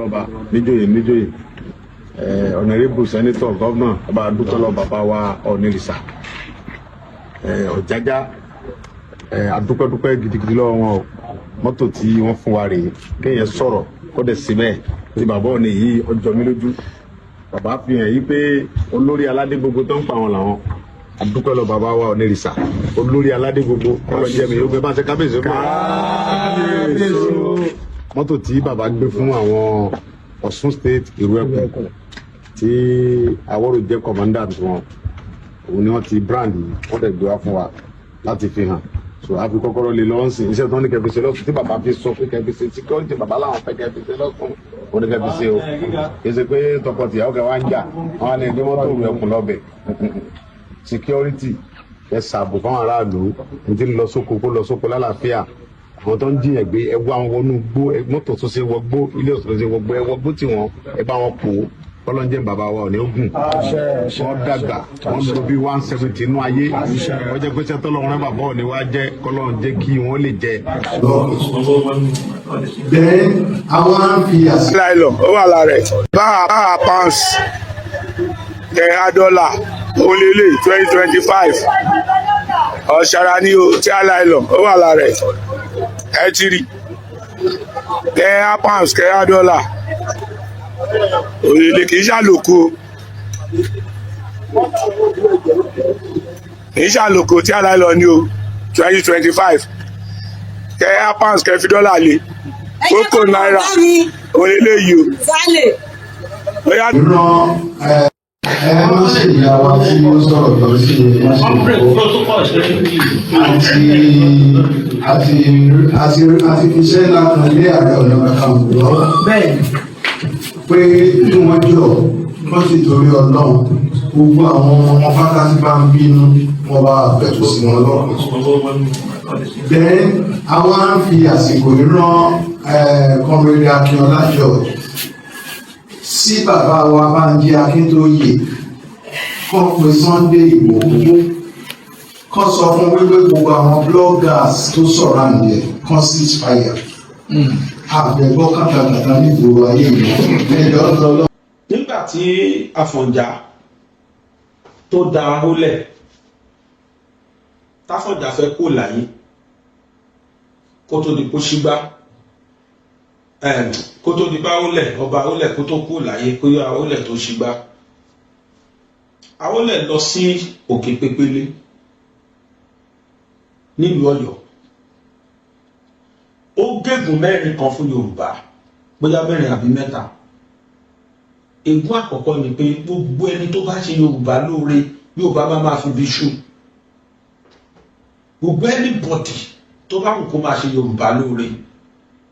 lọ́balọ́ba níjòyè honorable senator governor ọba dúpẹ́ lọ bàbá wa Ọ̀nìrìṣà Ọ̀jájá adúpẹ́dúpẹ́ gidigidi lọ́wọ́ wọn o mọ́tò tí wọ́n fún wa rèé kéèyàn sọ̀rọ̀ kó dẹ̀ síbẹ̀ tí bàbá Ọ̀nì yìí ọjọ́ mi lójú bàbá fi hàn yí pé olórí aládé gbogbo tó ń pa wọn làwọn adúpẹ́ lọ bàbá wa Ọ̀nìrìṣà olórí aládé gbogbo kọ́lọ́ jẹ́ mi yóò gbé bá ṣe kábíyèsí mọ́tò tí bàbá gbé fún àwọn Ọ̀ṣun state ìrú ẹ̀kọ́ tí Awórò jẹ́ commandant wọn òun ni wọ́n ti brand wọ́n dẹ̀ gbé wá fún wa láti fi hàn so a fi kọ́kọ́rọ́ lè lọ́wọ́ sí iṣẹ́ tó ní kẹfì ṣe lọ́sùn tí bàbá fi sọ pé kẹfì ṣe security bàbá làwọn fẹ́ kẹfì ṣe lọ́sùn ó ní kẹfì ṣe o kì í ṣe pé tọkọtìyàwó kẹ wá ń jà wọn á ní ẹgbẹ́ mọ́tò rẹ̀ ẹkùn lọ́bẹ̀ security ẹ ṣàbò fáwọn aráàlú ní ti lọ sóko kó lọ sóko lálàáfíà àwọn tó ń jiyàn gbé ẹ wá wọn wọnú gbó mọ́tò tó ṣe wọgbó ilé ọ̀sán tó ṣe wọgbó ẹ wọgbó tí wọn ẹ bá wọn pò ó kọlọ́njẹ́ bàbá wa Ọ̀nì ogun wọ́n dàgbà wọ́n lò bí 170 inú ayé wọ́n jẹ́ pé sẹ́tọ́ lọ́wọ́ bàbá Ọ̀nì wa jẹ́ kọlọ́njẹ́ kí wọ́n lè jẹ. bẹ́ẹ̀ àwọn á fi àṣà. láìlọ ó wà lára ẹ̀ báà pounds tẹ̀ra dọ́là òun lélẹ̀ 2025 ọ̀ṣàrà ni o tí a láìlọ ó wà lára ẹ̀ ẹ ti rí tẹ̀ra pounds tẹ̀ra dọ́là òyìnbó kì í ṣàlòkù tí aláìlọ ní o 2025 kẹ pounds kẹ fi dọ́là lé kókó náírà òyìnbó yìí o. Wọ́n ṣe ìyàwó tí ó sọ̀rọ̀ lọ sí àti fiṣẹ́ láti ilé Ààrẹ Ọ̀nà Kakanfò lọ́wọ́ pé kí wọ́n jọ wọ́n sì torí Ọlọ́run gbogbo àwọn ọmọ pátá tí bá ń bínú wọ́n bá bẹ̀tù sí wọn lọ́rùn. Bẹ́ẹ̀ àwọn á fi àsìkò rán Comrade Akínọlá George sí bàbá wa Bánjí Akíntóyè kọ́ pé Sunday Ìgbòho kọ́ sọ fún wípé gbogbo àwọn bloggers tó sọ̀rọ̀ àǹdẹ̀ kan ceasefire àbẹ̀gbọ́ kàkàkàkà nígboro ayé ìlú ẹjọ́ lọ́lọ́. nígbà tí Àfọ̀njá tó da ahólẹ̀ táfọ̀njá fẹ́ kó láyé kó tó di kó ṣígbá kó tó di bá ahólẹ̀ ọba ahólẹ̀ kó tó kó láyé kó yọ ahólẹ̀ tó ṣígbá ahólẹ̀ lọ sí Òkè Pépélé nílùú Ọ̀yọ́ ó gégùn mẹ́rin kan fún Yorùbá bóyá mẹ́rin àbí mẹ́ta ègún àkọ́kọ́ ni pé gbogbo ẹni tó bá ṣe Yorùbá lóore Yorùbá máa fi bí ṣú gbogbo anybody tó bá kù kó máa ṣe Yorùbá lóore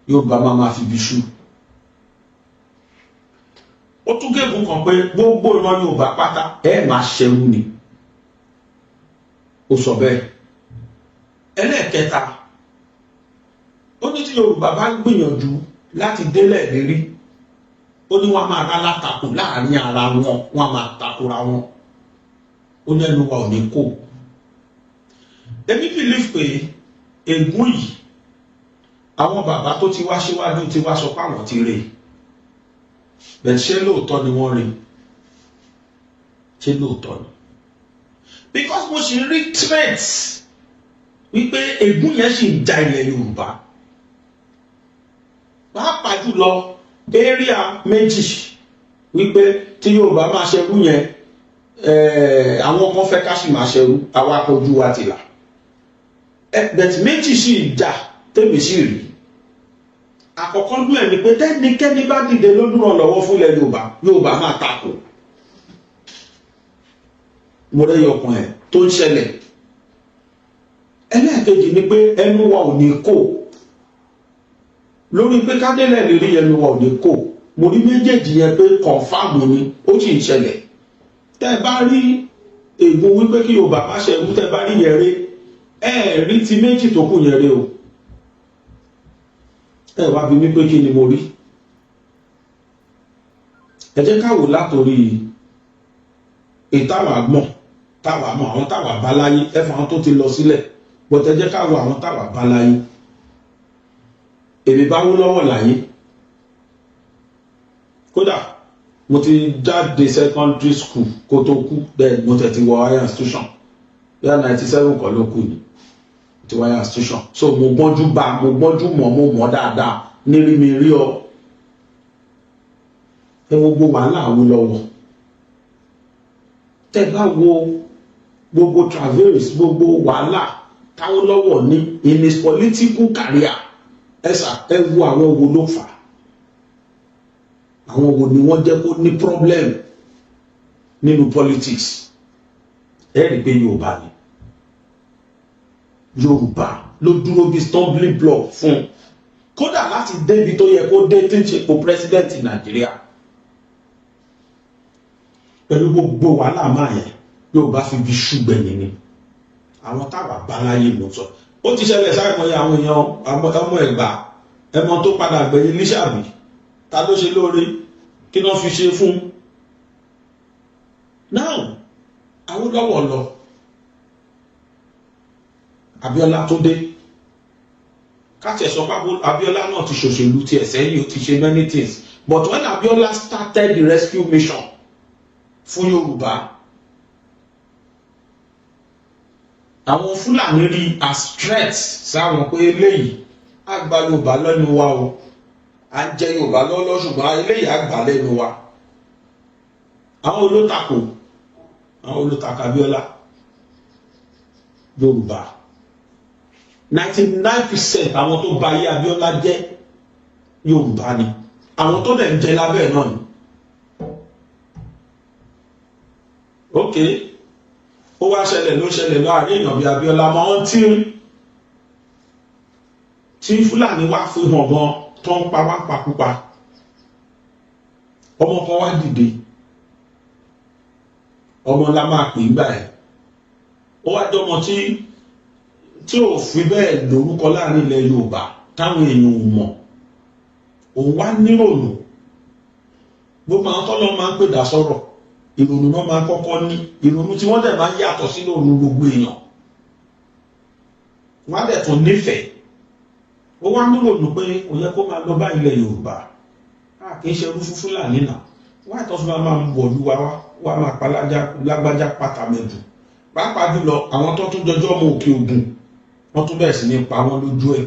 Yorùbá máa fi bí ṣú ó tún gégùn kan pé gbogbo ìran Yorùbá pátá ẹ máa ṣẹrú ni ó sọ bẹ́ẹ̀ ẹlẹ́ẹ̀kẹta ó ní tí Yorùbá bá gbìyànjú láti délẹ̀ lérí ó ní wọ́n máa rá látakò láàrin ara wọn wọ́n máa takora wọn ó ní ẹnu wa ò ní kó èmi believe pé ègún yìí àwọn bàbá tó ti wá síwájú ti wá sọ pé àwọn ti rè bẹ́ẹ̀ ṣé lóòótọ́ ni wọ́n rè ṣé lóòótọ́ ni because mo ṣì ń rí threats wípé ègún yẹn ṣì ń ja ilẹ̀ Yorùbá pàápàá jùlọ area méjì wípé tí Yorùbá máa ṣerú yẹn àwọn kan fẹ́ ká sì máa ṣerú àwa kojú wa ti là bẹ̀tì méjì sì jà tèmi sì rí àkọ́kọ́ lú ẹ̀ ni pé tẹ́nikẹ́ni bá dìde lólùrànlọ́wọ́ fún ilẹ̀ Yorùbá máa takò mo rẹ́ yọkàn ẹ̀ tó ń ṣẹlẹ̀ ẹlẹ́ẹ̀kejì ni pé ẹnu wa ò ní kò lórí pé kádélẹ̀ lè rí ẹnu wa ò ní kò mo rí méjèèjì yẹn pé kọ̀ǹfàmù ni ó sì ń ṣẹlẹ̀ tẹ́ bá rí ègún wípé kí Yorùbá má ṣe ẹ̀gún tẹ́ bá rí yẹn rí ẹ rí ti méjì tó kù yẹn rí o ẹ wá bí mi pé kí ni mo rí ẹ jẹ́ ká wò látòrí ìtawà mọ̀ táwà mọ̀ àwọn táwà bá láyé ẹ fọ àwọn tó ti lọ sílẹ̀ bọ̀tẹ́ jẹ́ ká wo àwọn táwà bá láyé èmi bá wó lọ́wọ́ láyé kódà mo ti jáde secondary school kó tó kú bẹ́ẹ̀ mo tẹ̀ ti wọ higher institution bẹ́ẹ̀ 97 kọ́ ló kù ni ti wọ higher institution so mo gbọ́njú bá mo gbọ́njú mọ̀ mo mọ̀ dáadáa nírí mi rí ọ ẹ gbogbo wàhálà Awólọ́wọ̀ tẹ́ bá wo gbogbo travels gbogbo wàhálà t'Awólọ́wọ̀ ní in his political career ẹ wo àwọn wo ló fà àwọn wo ni wọ́n jẹ́ kó ní problem nínú politics ẹ rí pé Yorùbá ló dúró bí stumbling block fún kódà láti débi tó yẹ kó dé tí ń ṣe po president Nàìjíríà pẹ̀lú gbogbo wàhálà máa yẹn Yorùbá fi bí ṣùgbẹ̀yìn ni àwọn táwà báláyé ló sọ ó ti ṣẹlẹ̀ sáìmọye àwọn èèyàn ọmọ Ẹ̀gbá ẹmọ tó padà gbẹ̀yìn Lísàbí ta ló ṣe lóore kí wọ́n fi ṣe fún náà Awólọ́wọ̀ lọ Abíọ́lá tó dé káti ẹ̀sọ́ pápó Abíọ́lá náà ti ṣòṣèlú ti ẹ̀sẹ̀ yìí ó ti ṣe many things but when Abíọ́lá started the rescue mission fún Yorùbá àwọn Fúlàní rí as threat sáwọn pé eléyìí àgbà Yorùbá lẹ́nu wa o à ń jẹ Yorùbá lọ́lọ́ ṣùgbọ́n eléyìí àgbà lẹ́nu wa àwọn olótakò Abíọ́lá Yorùbá 99% àwọn tó bà ayé Abíọ́lá jẹ́ Yorùbá ni àwọn tó dẹ̀ ń jẹ lábẹ́ náà ni ok ó wá ṣẹlẹ̀ ló ṣẹlẹ̀ láàrin èèyàn bí Abíọ́lá máa ń tí Fúlàní wá fi hàn gan tó ń pa wá pakúpa ọmọ kan wá dìde ọmọ la máa pè gbà ẹ̀ ó wá jọmọ tí ò fi bẹ́ẹ̀ lórúkọ láàrin ilẹ̀ Yorùbá táwọn èèyàn ò mọ̀ òun wá nírònú gbogbo àwọn tọ́lọ́ máa ń pè dá sọ̀rọ̀ ìrònú náà máa kọ́kọ́ ní ìrònú tí wọ́n dẹ̀ máa ń yàtọ̀ sí lòrùn gbogbo èèyàn wọ́n á dẹ̀ tún nífẹ̀ẹ́ ó wá nírònú pé kò yẹ kó máa lọ bá ilẹ̀ Yorùbá kì í ṣe irú Fúlàní náà wọ́n àtọ́ fún wa máa ń bọ̀ lúwa wá máa pa lágbájá pàtàmẹ́dù pàápàá jùlọ àwọn tó tún jọjọ́ ọmọ Òkè Ògùn wọ́n tún bẹ̀rẹ̀ sí ní pa wọ́n lójú ẹ̀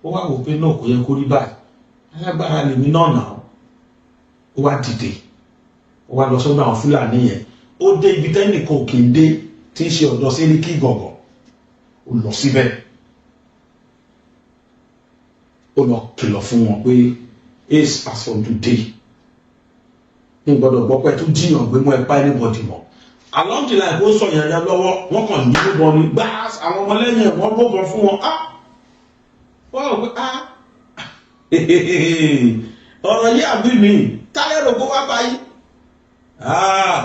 ó wá wò pé náà kò yẹ kó rí báyìí alágbára lèmi náà nà ó wá dìde ó wá lọ sọ́dọ̀ àwọn Fúlàní yẹn ó dé ibi tẹ́nìkan òkè dé tí ń ṣe ọ̀dọ̀ Sẹ́ríkì Gàngàn ó lọ síbẹ̀ ó lọ kìlọ̀ fún wọn pé ace as from today ní gbọ́dọ̀ gbọ́ pé tó jiyàn gbé mọ́ ẹ̀pá anybody mọ́ along the line ó sọ yẹn lọ́wọ́ wọ́n kàn ní gbogbo ní gbá àwọn ọmọlẹ́yìn ẹ̀ wọ́n gbogbo fún wọn wọ́n rò pé ọ̀rọ̀ yìí àbí mi táyẹ̀rò kó wá báyìí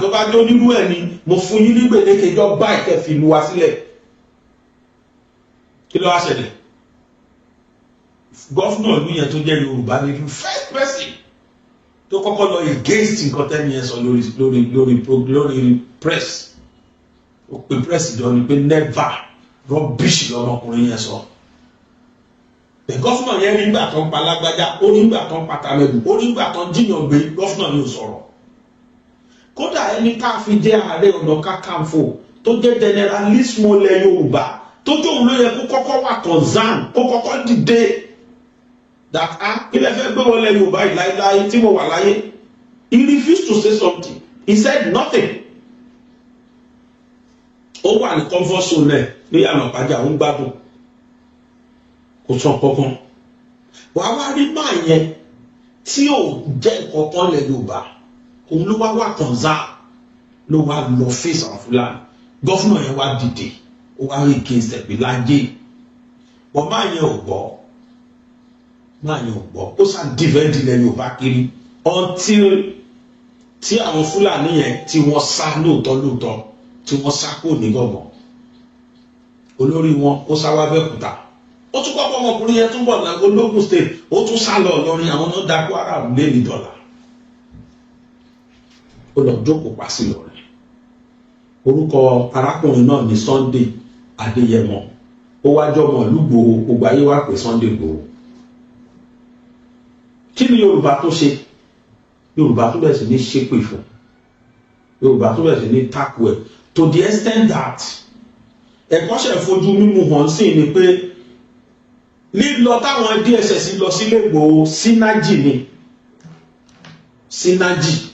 tó bá jó nínú ẹ̀ ni mo fún yín ní gbèdéke jọ báyìí kẹ́ fi lu wa sílẹ̀ kí ló wá ṣẹlẹ̀ gọ́fúnà ìlú yẹn tó jẹ́ Yorùbá ní first person tó kọ́kọ́ lọ against nǹkan tẹ́ni yẹn sọ lórí press ó pe press jọ ni pé never rubbish lọ́mọkùnrin yẹn sọ bẹ́ẹ̀ gọ́fúnà yẹn rí nígbà tó ń pa lágbájá ó rí nígbà tó ń pa tàmẹ́dù ó rí nígbà tó ń jiyàn gbé gọ́fúnà yóò sọ̀rọ̀ kódà ẹni ká fi jẹ́ Ààrẹ Ọ̀nà Kakanfò tó jẹ́ generalismo ilẹ̀ Yorùbá tó tóun ló yẹ kó kọ́kọ́ wà concern kó kọ́kọ́ dìde that ilẹ̀ fẹ́ gbé wọlé Yorùbá yìí láéláé tí mo wà láyé he refused to say something he said nothing ó wà ní comfort zone ẹ̀ ní Ìyànà Ìpàjà ó ń gbádùn kò sọ kankan wàá wá rí máa yẹn tí ò jẹ́ kankan lẹ̀ Yorùbá òun ló wá wà concern ló wá lọ face àwọn Fúlàní gọ́fúnà yẹn wá dìde ó wá rí against ẹ̀ pé lájẹ́ wọ́n máa yẹn ò gbọ́ ó sàn dìvẹ́ndì ilẹ̀ Yorùbá kiri until tí àwọn Fúlàní yẹn tí wọ́n sá lóòótọ́ tí wọ́n sá kó ní Gàngán olórí wọn ó sá wá Abẹ́òkúta ó tún kọ́kọ́ ọmọkùnrin yẹn tún bọ̀ ní Ológùn state ó tún sá lọ Ìlọrin àwọn náà dá Kwara lé ní dọ́là ó lọ jókòó pa sí Ìlọrin orúkọ arákùnrin náà ní Sunday Adéyẹmọ ó wá jọmọ ìlú Ìgbòho gbogbo ayé wá pè Sunday Ìgbòho kí ni Yorùbá tó ṣe? Yorùbá tó bẹ̀rẹ̀ sí ní ṣépè fún, Yorùbá tó bẹ̀rẹ̀ sí ní takò ẹ̀ to the extent that ẹ̀kọ́ ṣe fojú mímú hàn sí ni pé lílọ táwọn DSS lọ sílé Ìgbòho synergy ni synergy.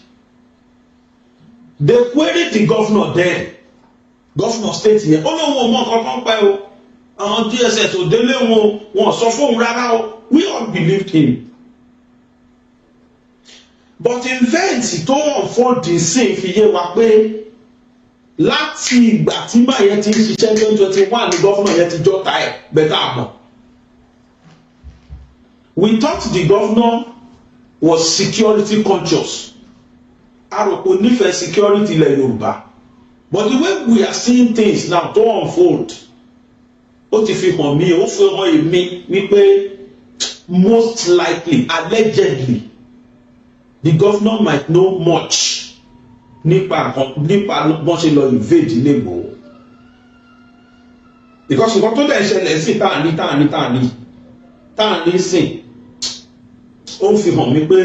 They queried the governor then, governor state yẹn ó lóun ò mọ kankan pẹ́ o, àwọn DSS ò délé wọn sọ fóun rárá o, we all believed him. But event tó unfold sí fi yé wa pé láti ìgbà tí máa yẹn ti ń ṣiṣẹ́ 2021 ni governor yẹn ti jọ́ta ẹ̀ bẹ́tà àmọ́. We thought the governor was security conscious. Aroko nífẹ̀ẹ́ security ilẹ̀ Yorùbá. But the way we are seeing things now to unfold, ó ti fi hàn mí, ó fi hàn èmi wípé most likely, allegedly, the governor might know much nípa bọ́n ṣe lọ invade ilé Ìgbòho. Because nǹkan tó dẹ̀ ṣẹlẹ̀ sí táàní sìn, ó ń fi hàn mí pé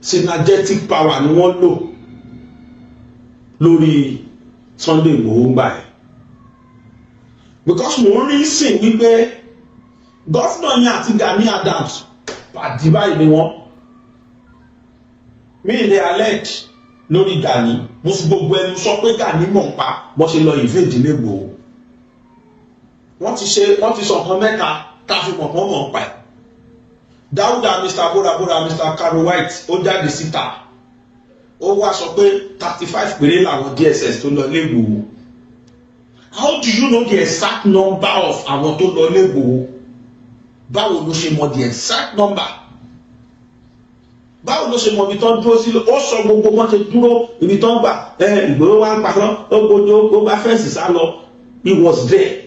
synergetic power ni wọ́n lò lórí Sunday Igboho gbà ẹ̀. Because mo rí sìn wípé gọ́fúnà yẹn àti Gani Adams pàdé báyìí ni wọ́n. Mi ìdè alert lórí Gani, mo fi gbogbo ẹnu sọ pé Gani mọ̀ ń pa bó ṣe lọ invade ilé Ìgbòho. Wọ́n ti sọ nǹkan mẹ́ta tá a fi mọ̀ pọ́n mọ̀ ń pa ẹ̀. Dáúdà Mr. Bora Mr. Caro White ó jáde síta ó wá sọ pé 35 péré làwọn DSS tó lọ l'Igboho. How do you know the exact number of àwọn tó lọ l'Igboho? Báwo ló ṣe mọ the exact number? Báwo ló ṣe mọ ibi tó ń dúró sí? Ó sọ gbogbo wọn ṣe dúró ibi tó ń gbà Ìgbòho wá ń parọ́ ó gbójú ó bá fẹ́ǹsì sá lọ. He was there.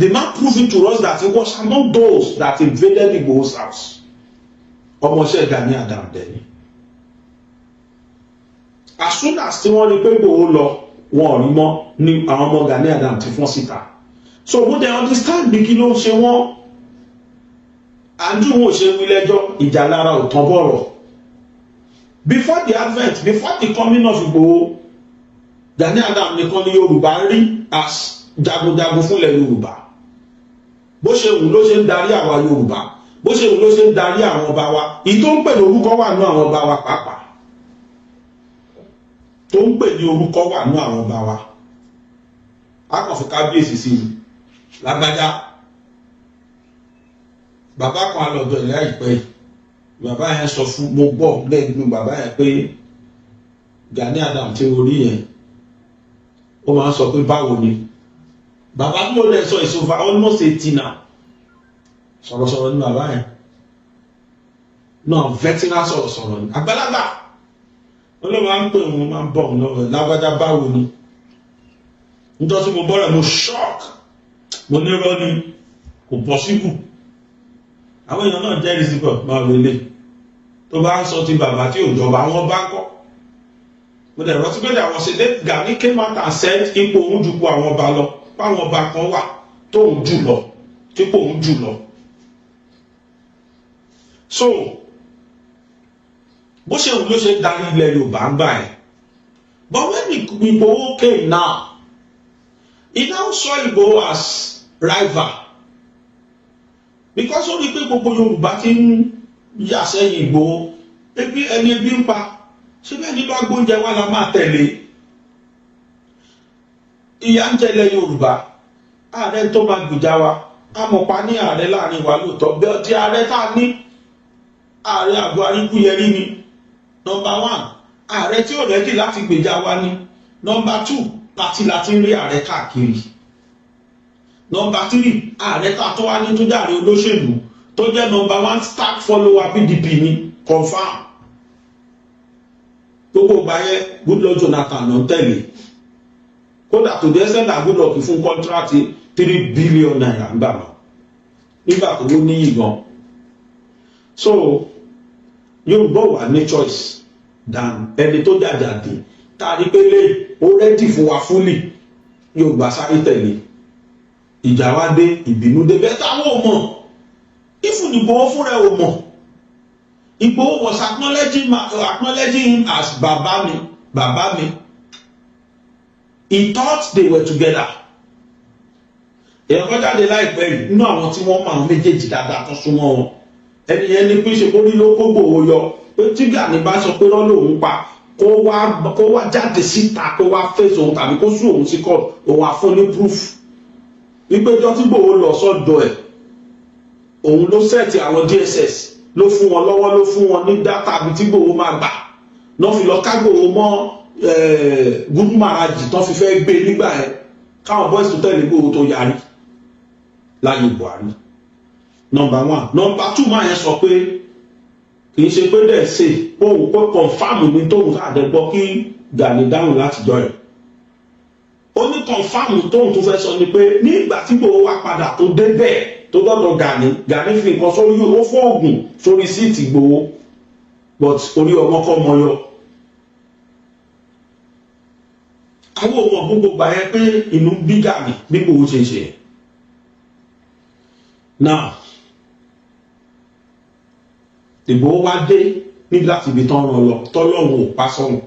The man proving to us that he was among those that invaded Igboho's house. Ọmọọṣẹ́ Gani Adams dẹni. As soon as tí wọ́n rí pé Igboho lọ, wọn ò rí mọ́ ní àwọn ọmọ Gani Adams ti fọ́n síta. So who they understand bí kí ló ń ṣe wọ́n? Àǹjú wọn ò ṣe wí lẹ́jọ́, ìjà lára ò tán bọ̀rọ̀. Before the advent, before the coming of Igboho, Gani Adams nìkan ni Yorùbá rí as jagunjagun fúnlẹ̀ Yorùbá. Bó ṣe wù ló ṣe ń darí àwa Yorùbá, bó ṣe wù ló ṣe ń darí àwọn ọba wa. Èyí tó ń pè ní orúkọ wà ní àwọn ọba wa pàápàá, tó ń pè ní orúkọ wà ní àwọn ọba wa. A kàn fi kábíyèsí sí i lágbájá. Bàbá kan lọ́dọ̀ ìyá ìpẹ́, bàbá yẹn sọ fún mo gbọ́ lẹ́gbẹ̀ẹ́ bàbá yẹn pé Gani Adams tí orí yẹn ó máa ń sọ pé báwo ni. Bàbá tí mo lè sọ is over almost 80 now. Sọ̀rọ̀sọ̀rọ̀ ni bàbá yẹn. Náà veteran sọ̀rọ̀sọ̀rọ̀ ni. Àgbàlagbà. Wọ́n ló máa ń pè wọ́n máa ń bọ̀ wọ́n lọ́wọ́ lágbájá báwo ni. Nítorí tí mo bọ́rẹ̀ mo shock. Mo ní irọ́ ni kò possible. Àwọn èèyàn náà jẹ́rìí sí pọ̀ máa wọlé. Tó bá ń sọ ti bàbá tí ò jọba wọn bá kọ́. Mo dẹ̀ rántí pé àwọn ṣe dé Gani came out and said ipò òun jù kú àwọn ọba lọ. Fáwọn ọba kan wà tóun jù lọ típò òun jù lọ. So bó ṣe wù ló ṣe darí ilẹ̀ Yorùbá ń gbà ẹ̀. But when Igboho came now, he now saw Igboho as rival. Because ó rí pé gbogbo Yorùbá ti ń yà sẹ́yìn Igboho, ẹni ebi ń pa, ṣé bẹ́ẹ̀ ni bá gbóúnjẹ wá la máa tẹ̀lé. Ìyà ń jẹlẹ̀ Yorùbá, ààrẹ tó máa gbìjà wa, amọ̀pá ní ààrẹ láàrin wa lóòótọ́, bẹ́ẹ̀ tí ààrẹ tá ní ààrẹ àgọ́ Aríkúyẹrí ni. Number 1, ààrẹ tí ò rẹ́dì láti gbèjà wa ni. Number 2, pàtí láti rí ààrẹ káàkiri. Number 3, ààrẹ tá tó wá ní tó jàre olóṣèlú tó jẹ́ number 1 stark follower PDP ni confam. Gbogbo ìgbà yẹn Goodluck Jonathan ló ń tẹ̀lé. Kódà tó dé sẹ́dà Goodluck fún kọ́ńtíráàtì 3 billion naira nígbà náà. Nígbà tó ló níyì gan. So Yorùbá wà ní choice than ẹni tó jàjàdì tàbí pé lè ó rẹ́dì fún wa fúlì Yorùbá sáré tẹ̀lé. Ìjà wá dé, ìbínú dé, bẹ́ẹ̀ táwọn ò mọ̀. Ìfúnnìbọn fúnra ò mọ̀. Igboho was acknowledging him as bàbá mi. He thought they were together. Èèyàn kan jáde láìpẹ́ yìí nínú àwọn tí wọ́n mọ àwọn méjèèjì dáadáa tó súnmọ́ wọn. Ẹni yẹn ní pé ṣe kó rí ló kó Igboho yọ pé tí Gani bá sọ pé rán lòun pa kó wá jáde síta kó wá fèsì òun tàbí kó sún òun sí court òun á fún ní proof. Wípé ìjọ tí Igboho lọ sọ́dọ̀ ẹ̀ òun ló sẹ́ẹ̀tì àwọn DSS ló fún wọn lọ́wọ́ ló fún wọn ní dátà àbí tí Igboho máa gbà náà fi lọ ká Igboho mọ́ Gúdú Màrájì tán fi fẹ́ gbé nígbà ẹ̀ káwọn boys tó tẹ̀lé Igboho tó yarí láyé Buhari. Number 1. Number 2 máa yẹn sọ pé kì í ṣe pé dẹ̀ ṣe òun pé confam ní tóun àdẹ́gbọ́ kí Gani dáhùn láti jọ ẹ̀. Ó ní confam tóun tó fẹ́ sọ ni pé nígbà tí Igboho wá padà tó débẹ̀ tó dọ́dọ̀ Gani fi nǹkan sórí ó fóògùn sórí síìtì Igboho but orí ọmọ kọ́ mọ yọ. Àwọn ọmọ gbogbo gbà yẹn pé inú bí Gani bí Igboho ṣe ṣe. Now Igboho wá dé níbi láti ibi tán ràn lọ tọ́lọ́run ò pa sọ́run.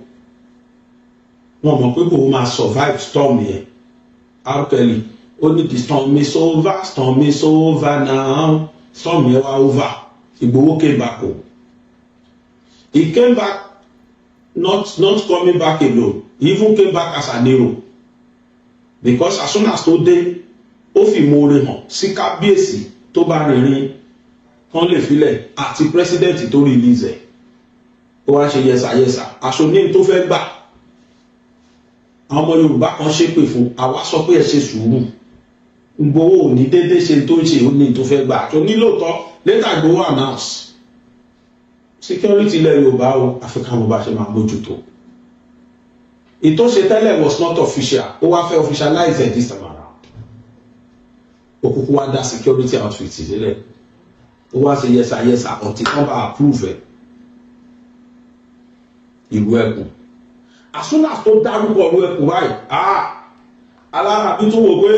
Wọ́n mọ̀ pé Igboho máa survive storm yẹn. R. Kelly only the storm is over now. Storm yẹn wá over. Igboho came back home. He came back not coming back alone. He even came back as an hero. Because as soon as tó dé, ó fi ìmoore hàn sí kábíyèsí tó bá rìnrìn kan lè filẹ̀ àti president tó release ẹ̀. Ó wá ṣe yẹsà. Aṣọ ní tó fẹ́ gbà. Àwọn ọmọ Yorùbá kan ṣépè fún àwa sọ pé ẹ ṣe sùúrù. Igboho ò ní dédé ṣe tó ń ṣe ó ní tó fẹ́ gbà. Tó ní lóòótọ́ later Igboho announce security ilẹ̀ Yorùbá o African mo bá ṣe máa mójútó. Ìtò ṣe tẹ́lẹ̀ was not official. Ó wá fẹ́ officialize it this time around. Òkùnkùn wá dá security outfit sílẹ̀. Ó wá ṣe yẹsà until wọ́n bá approve ẹ̀. Ìlú Ẹkùn. As soon as tó dárúkọ ìlú Ẹkùn báyìí, alára bí tó wò pé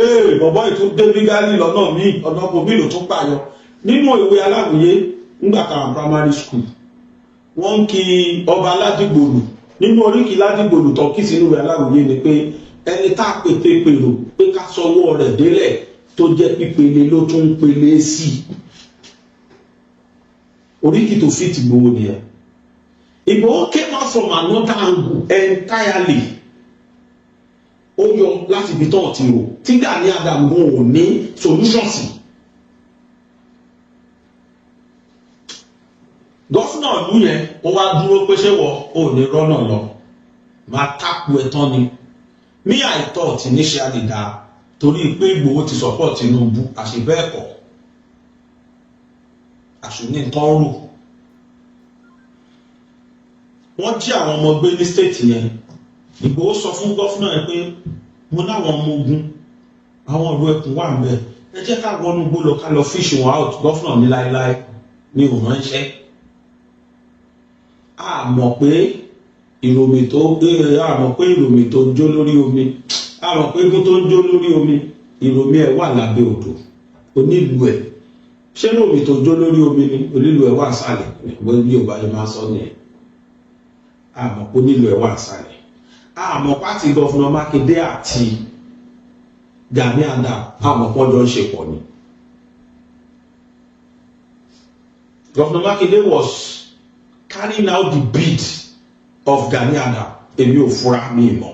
bọ̀bọ́ ìtún dé bígálì lọ́nà míì ọ̀nà kò mí ló tún pààyàn. Nínú ìwé Aláwìyé nígbà kan primary school, wọ́n ń kí ọba Ládìgbòlù. Nínú oríkì Ládìgbòlù tó kí sínú ìwé Aláwìyé ni pé ẹni tá a pété pèrò pé ká sọwọ́ rẹ̀ délẹ̀ tó jẹ́ pípele ló tún ń pele sí. Oríkì tó fit Igboho nìyẹn. Igboho came out from another angle entirely. Ó yọ láti ibi tó ti rò tí Gani Adams ò ní solution sí. Gọ́fúnà ìlú yẹn ó wá dúró pé ṣé wọ ò ní rọ́nà lọ máa tápù ẹ̀ tán ni. Me I thought initially that torí pé Igboho ti support Tinubu àṣebẹ́ẹ̀kọ́ àṣùní tán rò. Wọ́n jí àwọn ọmọ gbé ní state yẹn. Igboho sọ fún gọ́fúnà ẹ pé mo láwọn ọmọ ogun àwọn ìlú Ẹkùn wà ń bẹ ẹ jẹ́ ká wọnú gbó lọ ká lọ fish wọn out. Gọ́fúnà ní láéláé ní òun ránṣẹ́. A mọ̀ pé ìròmì tó ń jó lórí omi a mọ̀ pé egun tó ń jó lórí omi ìròmì ẹ̀ wà lábẹ́ odò onílù ẹ̀ ṣé ìròmì tó ń jó lórí omi ni onílù ẹ̀ wà sálẹ̀ bí Yorùbá yẹn máa sọ nìyẹn. A mọ̀ pé onílù ẹ̀ wà sálẹ̀. A mọ̀ pátì gọ́fúnà Mákindé àti Gani Adams a mọ̀ pọ́jọ́ ń ṣe pọ̀ ni. Gọ́fúnà Mákindé was carrying out the bid of Gani Adams. Èmi ò fura mi mọ̀.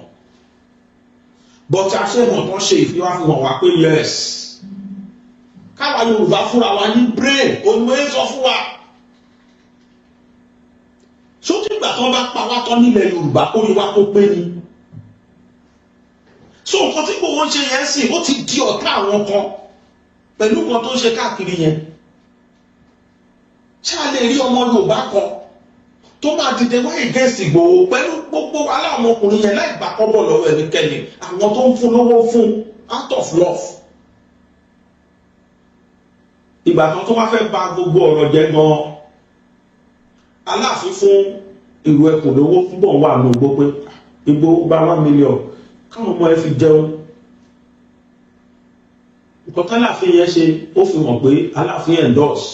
But àṣehàn tó ṣe ìfihàn wa pé yes. Káwa Yorùbá fúnra wa ní brain olùwé sọ fún wa. Sótú ìgbà tó bá pa wá tán nílẹ̀ Yorùbá ó ní wá kó pé ni. So nǹkan tí Igboho ń ṣe yẹn sì ó ti di ọ̀tá àwọn kan pẹ̀lú nǹkan tó ń ṣe káàkiri yẹn. Ṣé a lè rí ọmọ Yorùbá kan tó máa dìde wá against Igboho pẹ̀lú gbogbo aláwọn ọkùnrin yẹn láì gbà kọ́bọ̀ lọ́wọ́ ẹnikẹ́ni àwọn tó ń fún lówó fún out of love. Ìgbà kan tó wá fẹ́ bà gbogbo ọ̀rọ̀ jẹ́ gan-an Aláàfin fún ìlú Ẹkùn lówó púpọ̀ wà ní ogbó pé Igboho gba 1 million káwọn ọmọ ẹ fi jẹun. Nǹkan tálàfin yẹn ṣe ó fi hàn pé Aláàfin endorse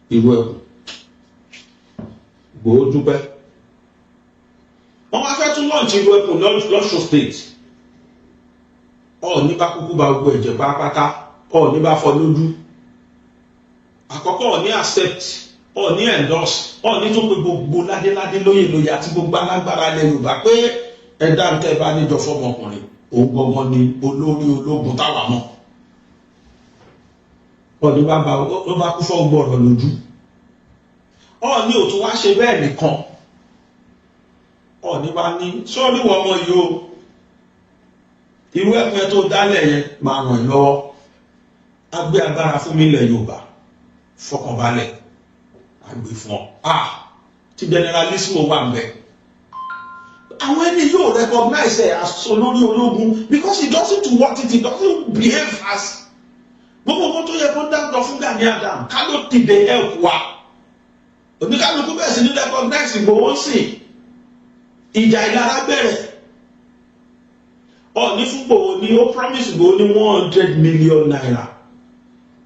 ìlú Ẹkùn. Ìgbòho dúpẹ́. Wọ́n wá fẹ́ tún launch ìlú ẹkùn lọ́ṣọ́ state. Ọọ̀ni bá kúkú ba gbogbo ẹ̀jẹ̀ pátápátá, Ọọ̀ni bá fọ́ lójú. Àkọ́kọ́ Ọọ̀ni accept, Ọọ̀ni endorse, Ọọ̀ni tó pe gbogbo ládéládé lóyè àti gbogbo alágbára ilẹ̀ Yorùbá pé ẹ̀dá ń tẹ́ bá níjọ fọmọkùnrin òun gbọgbọ́n ni olórí ológun táwa mọ̀. Ọọ̀ni ló bá kú fọ́ gbogbo ọ̀rọ̀ lójú. Ọọ̀ni ò tún wá ṣe bẹ́ẹ̀ nìkan. Ọọ̀ni bá ní sọ́ọ́rí wọ ọmọ yìí o, irú ẹkùn ẹ tó dálẹ̀ yẹn máa ràn ẹ́ lọ́wọ́, á gbé agbára fún mi ilẹ̀ Yorùbá, fọkànbalẹ̀, á gbé fún ọ. Tí generalissimo wà ń bẹ̀. Àwọn ẹni yóò recognize ẹ as olórí ológun because he doesn't want it, he doesn't behave as gbogbo nǹkan tó yẹ kó dáńtọ̀ fún Gani Adams ká ló ti dé help wa. Oníkálukú bẹ̀rẹ̀ sí ní recognize Ìgbòho sí ìjà ìlara bẹ̀rẹ̀. Ọọ̀ni fún Ìgbòho ni ó promise Ìgbòho ní 100 million naira.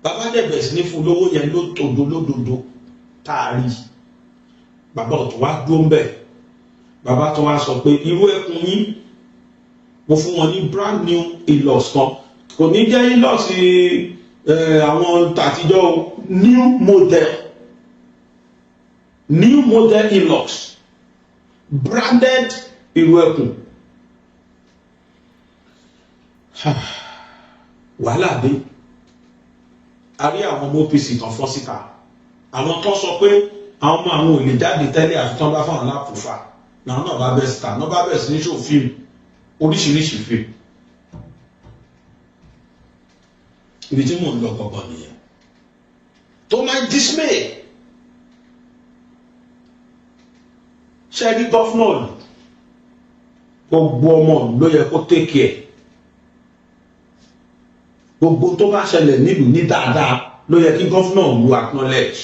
Bàbá dẹ̀ bẹ̀rẹ̀ sí ní fún lówó yẹn lódodo táàrí. Bàbá ọ̀tún wá dúró ń bẹ̀. Bàbá tó wá sọ pé irú ẹkùn yín mo fún wọn ní brand new Hilux kan. Kò ní jẹ́ Hilux àwọn tàtijọ́ new model Hilux branded irú ẹkùn. Wàhálà dé. A rí àwọn ọmọ OPC tán fọ́ síta. Àwọn tó sọ pé àwọn ọmọ àwọn ò lè jáde tẹ́lẹ̀ àfi tán bá fáwọn lápòfà náà náà bá bẹ́ẹ̀ síta náà bá bẹ́ẹ̀ sí ní ṣòwò fíìmù oríṣiríṣi fíìmù. Ibi tí mò ń lọ gbọ̀ngàn nìyẹn. To my dismay, ṣe rí gọ́fúnà gbogbo ọmọ ló yẹ kó take care. Gbogbo tó bá ṣẹlẹ̀ nílùú ní dáadáa ló yẹ kí gọ́fúnà lu acknowledge.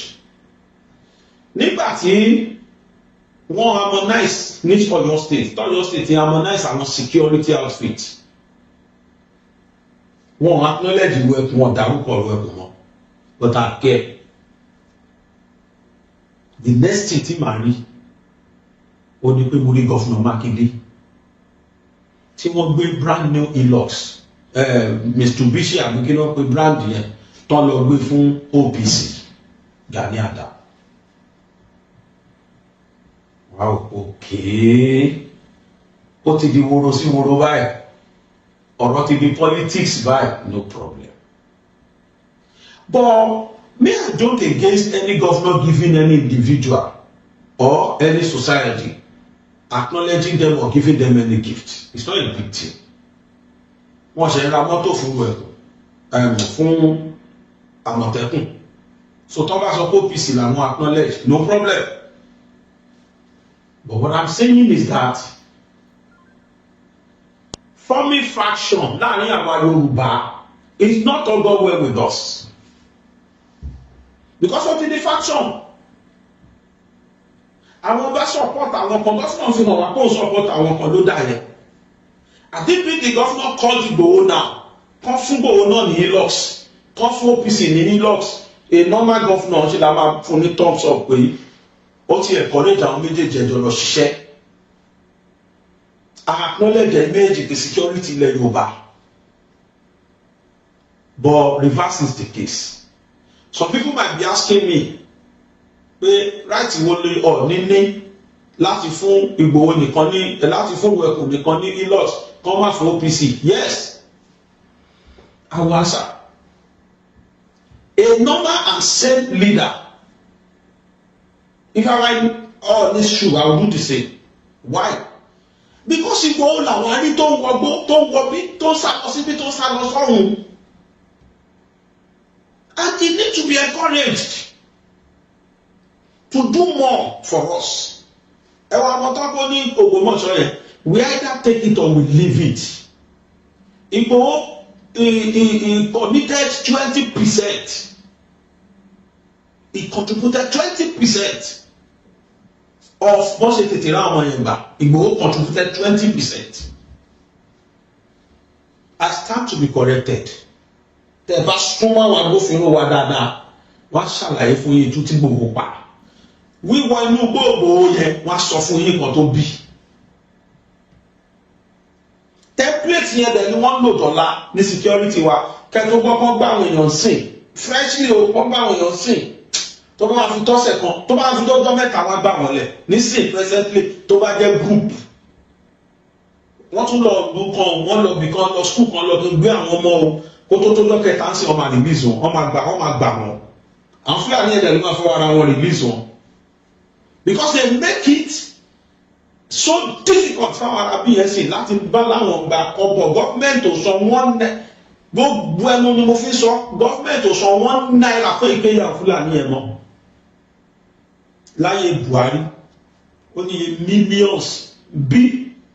Nígbà tí wọ́n harmonize ní Ọ̀yọ́ state, Ọ̀yọ́ state ti harmonize àwọn security outfit. Wọ́n acknowledge ìwé ẹkùn, wọ́n dárúkọ ìwé ẹkùn wọn. But I care. The next thing tí màá rí ó ní pé mo rí gọ́fúnà Mákindé tí wọ́n gbé brand new Hilux Mitsubishi àbí kí ló pe brand yẹn tán lọ gbé fún OPC Gani Adams. Wow, okay. Ó ti di woro sí woro báyìí. Ọ̀rọ̀ ti di politics báyìí, no problem. But me, I don't against any governor giving any individual or any society acknowledging them or giving them any gift. It's not a big thing. Wọ́n ṣe ra mọ́tò fún Àmọ̀tẹ́kùn. So tó bá sọ pé OPC làwọn acknowledge, no problem. But what I'm saying is that forming faction láàrin àwa Yorùbá is not all go well with us. Because of the faction. Àwọn bá support àwọn kan, governor fi hàn wá kó support àwọn kan ló dá yẹn. I think if the governor called Igboho now, kan fún Igboho náà ní Hilux, kan fún OPC ní Hilux, a normal governor ṣe la máa fún ní thumbs up pé ó ti encourage àwọn méjèèjì ẹjọ́ lọ ṣiṣẹ́. I acknowledge the méjèèjì the security ilẹ̀ Yorùbá. But reverse is the case. Some people might be asking me pé right wo lè Ọọ̀ni ní láti fún Ìgbòho nìkan ní láti fún Ìwẹ̀kùn nìkan ní Hilux kan wá fún OPC. Yes, I will answer. A normal and sane leader, if I were Ọọ̀ni's shoe, I would do the same. Why? Because Ìgbòho làwọn arí tó ń wọgbó tó ń wọbí tó ń sàkọ síbí tó ń sá lọ sọ́run. And he needs to be encouraged to do more for us. Ẹwà àmọ́tọ́kọ́ ní Ògbómọ̀ṣọ́ yẹn, we either take it or we leave it. Ìgbòho he committed 20%. He contributed 20% of bó ṣe tètè rá àwọn yẹn gbà. Ìgbòho contributed 20%. I stand to be corrected. Tẹ́ bá súnmọ́ àwọn agbófinró wa dáadáa, wọ́n á ṣàlàyé fún yín tú tí Ìgbòho pa. wíwọ inú gbogbo yẹn wọ́n á sọ fún yín kan tó bí template yẹn dẹ̀ ni wọ́n lò dọ́là ní security wa kẹ́tọ́ gbọ́kàn gbà àwọn èèyàn sìn freshly o wọ́n gbà àwọn èèyàn sìn tó bá fi tọ́sẹ̀ kan tó bá fi tọ́jọ́ mẹ́ta wọ́n gbà wọ́n lẹ̀ nísìn presently tó bá jẹ́ group wọ́n tún lọ lu kan wọ́n lọ bì kan lọ school kan lọ gbé àwọn ọmọ o kó tó tó dọ́kẹ́ta ń sìn ọmọ release wọn wọ́n máa gbà wọ́n àwọn Fúlàní ẹ̀dẹ̀ ló máa fọwọ́ ara wọn release wọn because they make it so difficult fáwọn ará bsc láti bá láwọn gba ọ̀pọ̀ gọ́ọ̀mẹ̀ntì ò san wọ́n gbogbo ẹnu ni mo fi sọ gọ́ọ̀mẹ̀ntì ò san $1 pé ìgbéyàwó Fúlàní ẹ̀ mọ́ láyé Buhari ó ní millions bí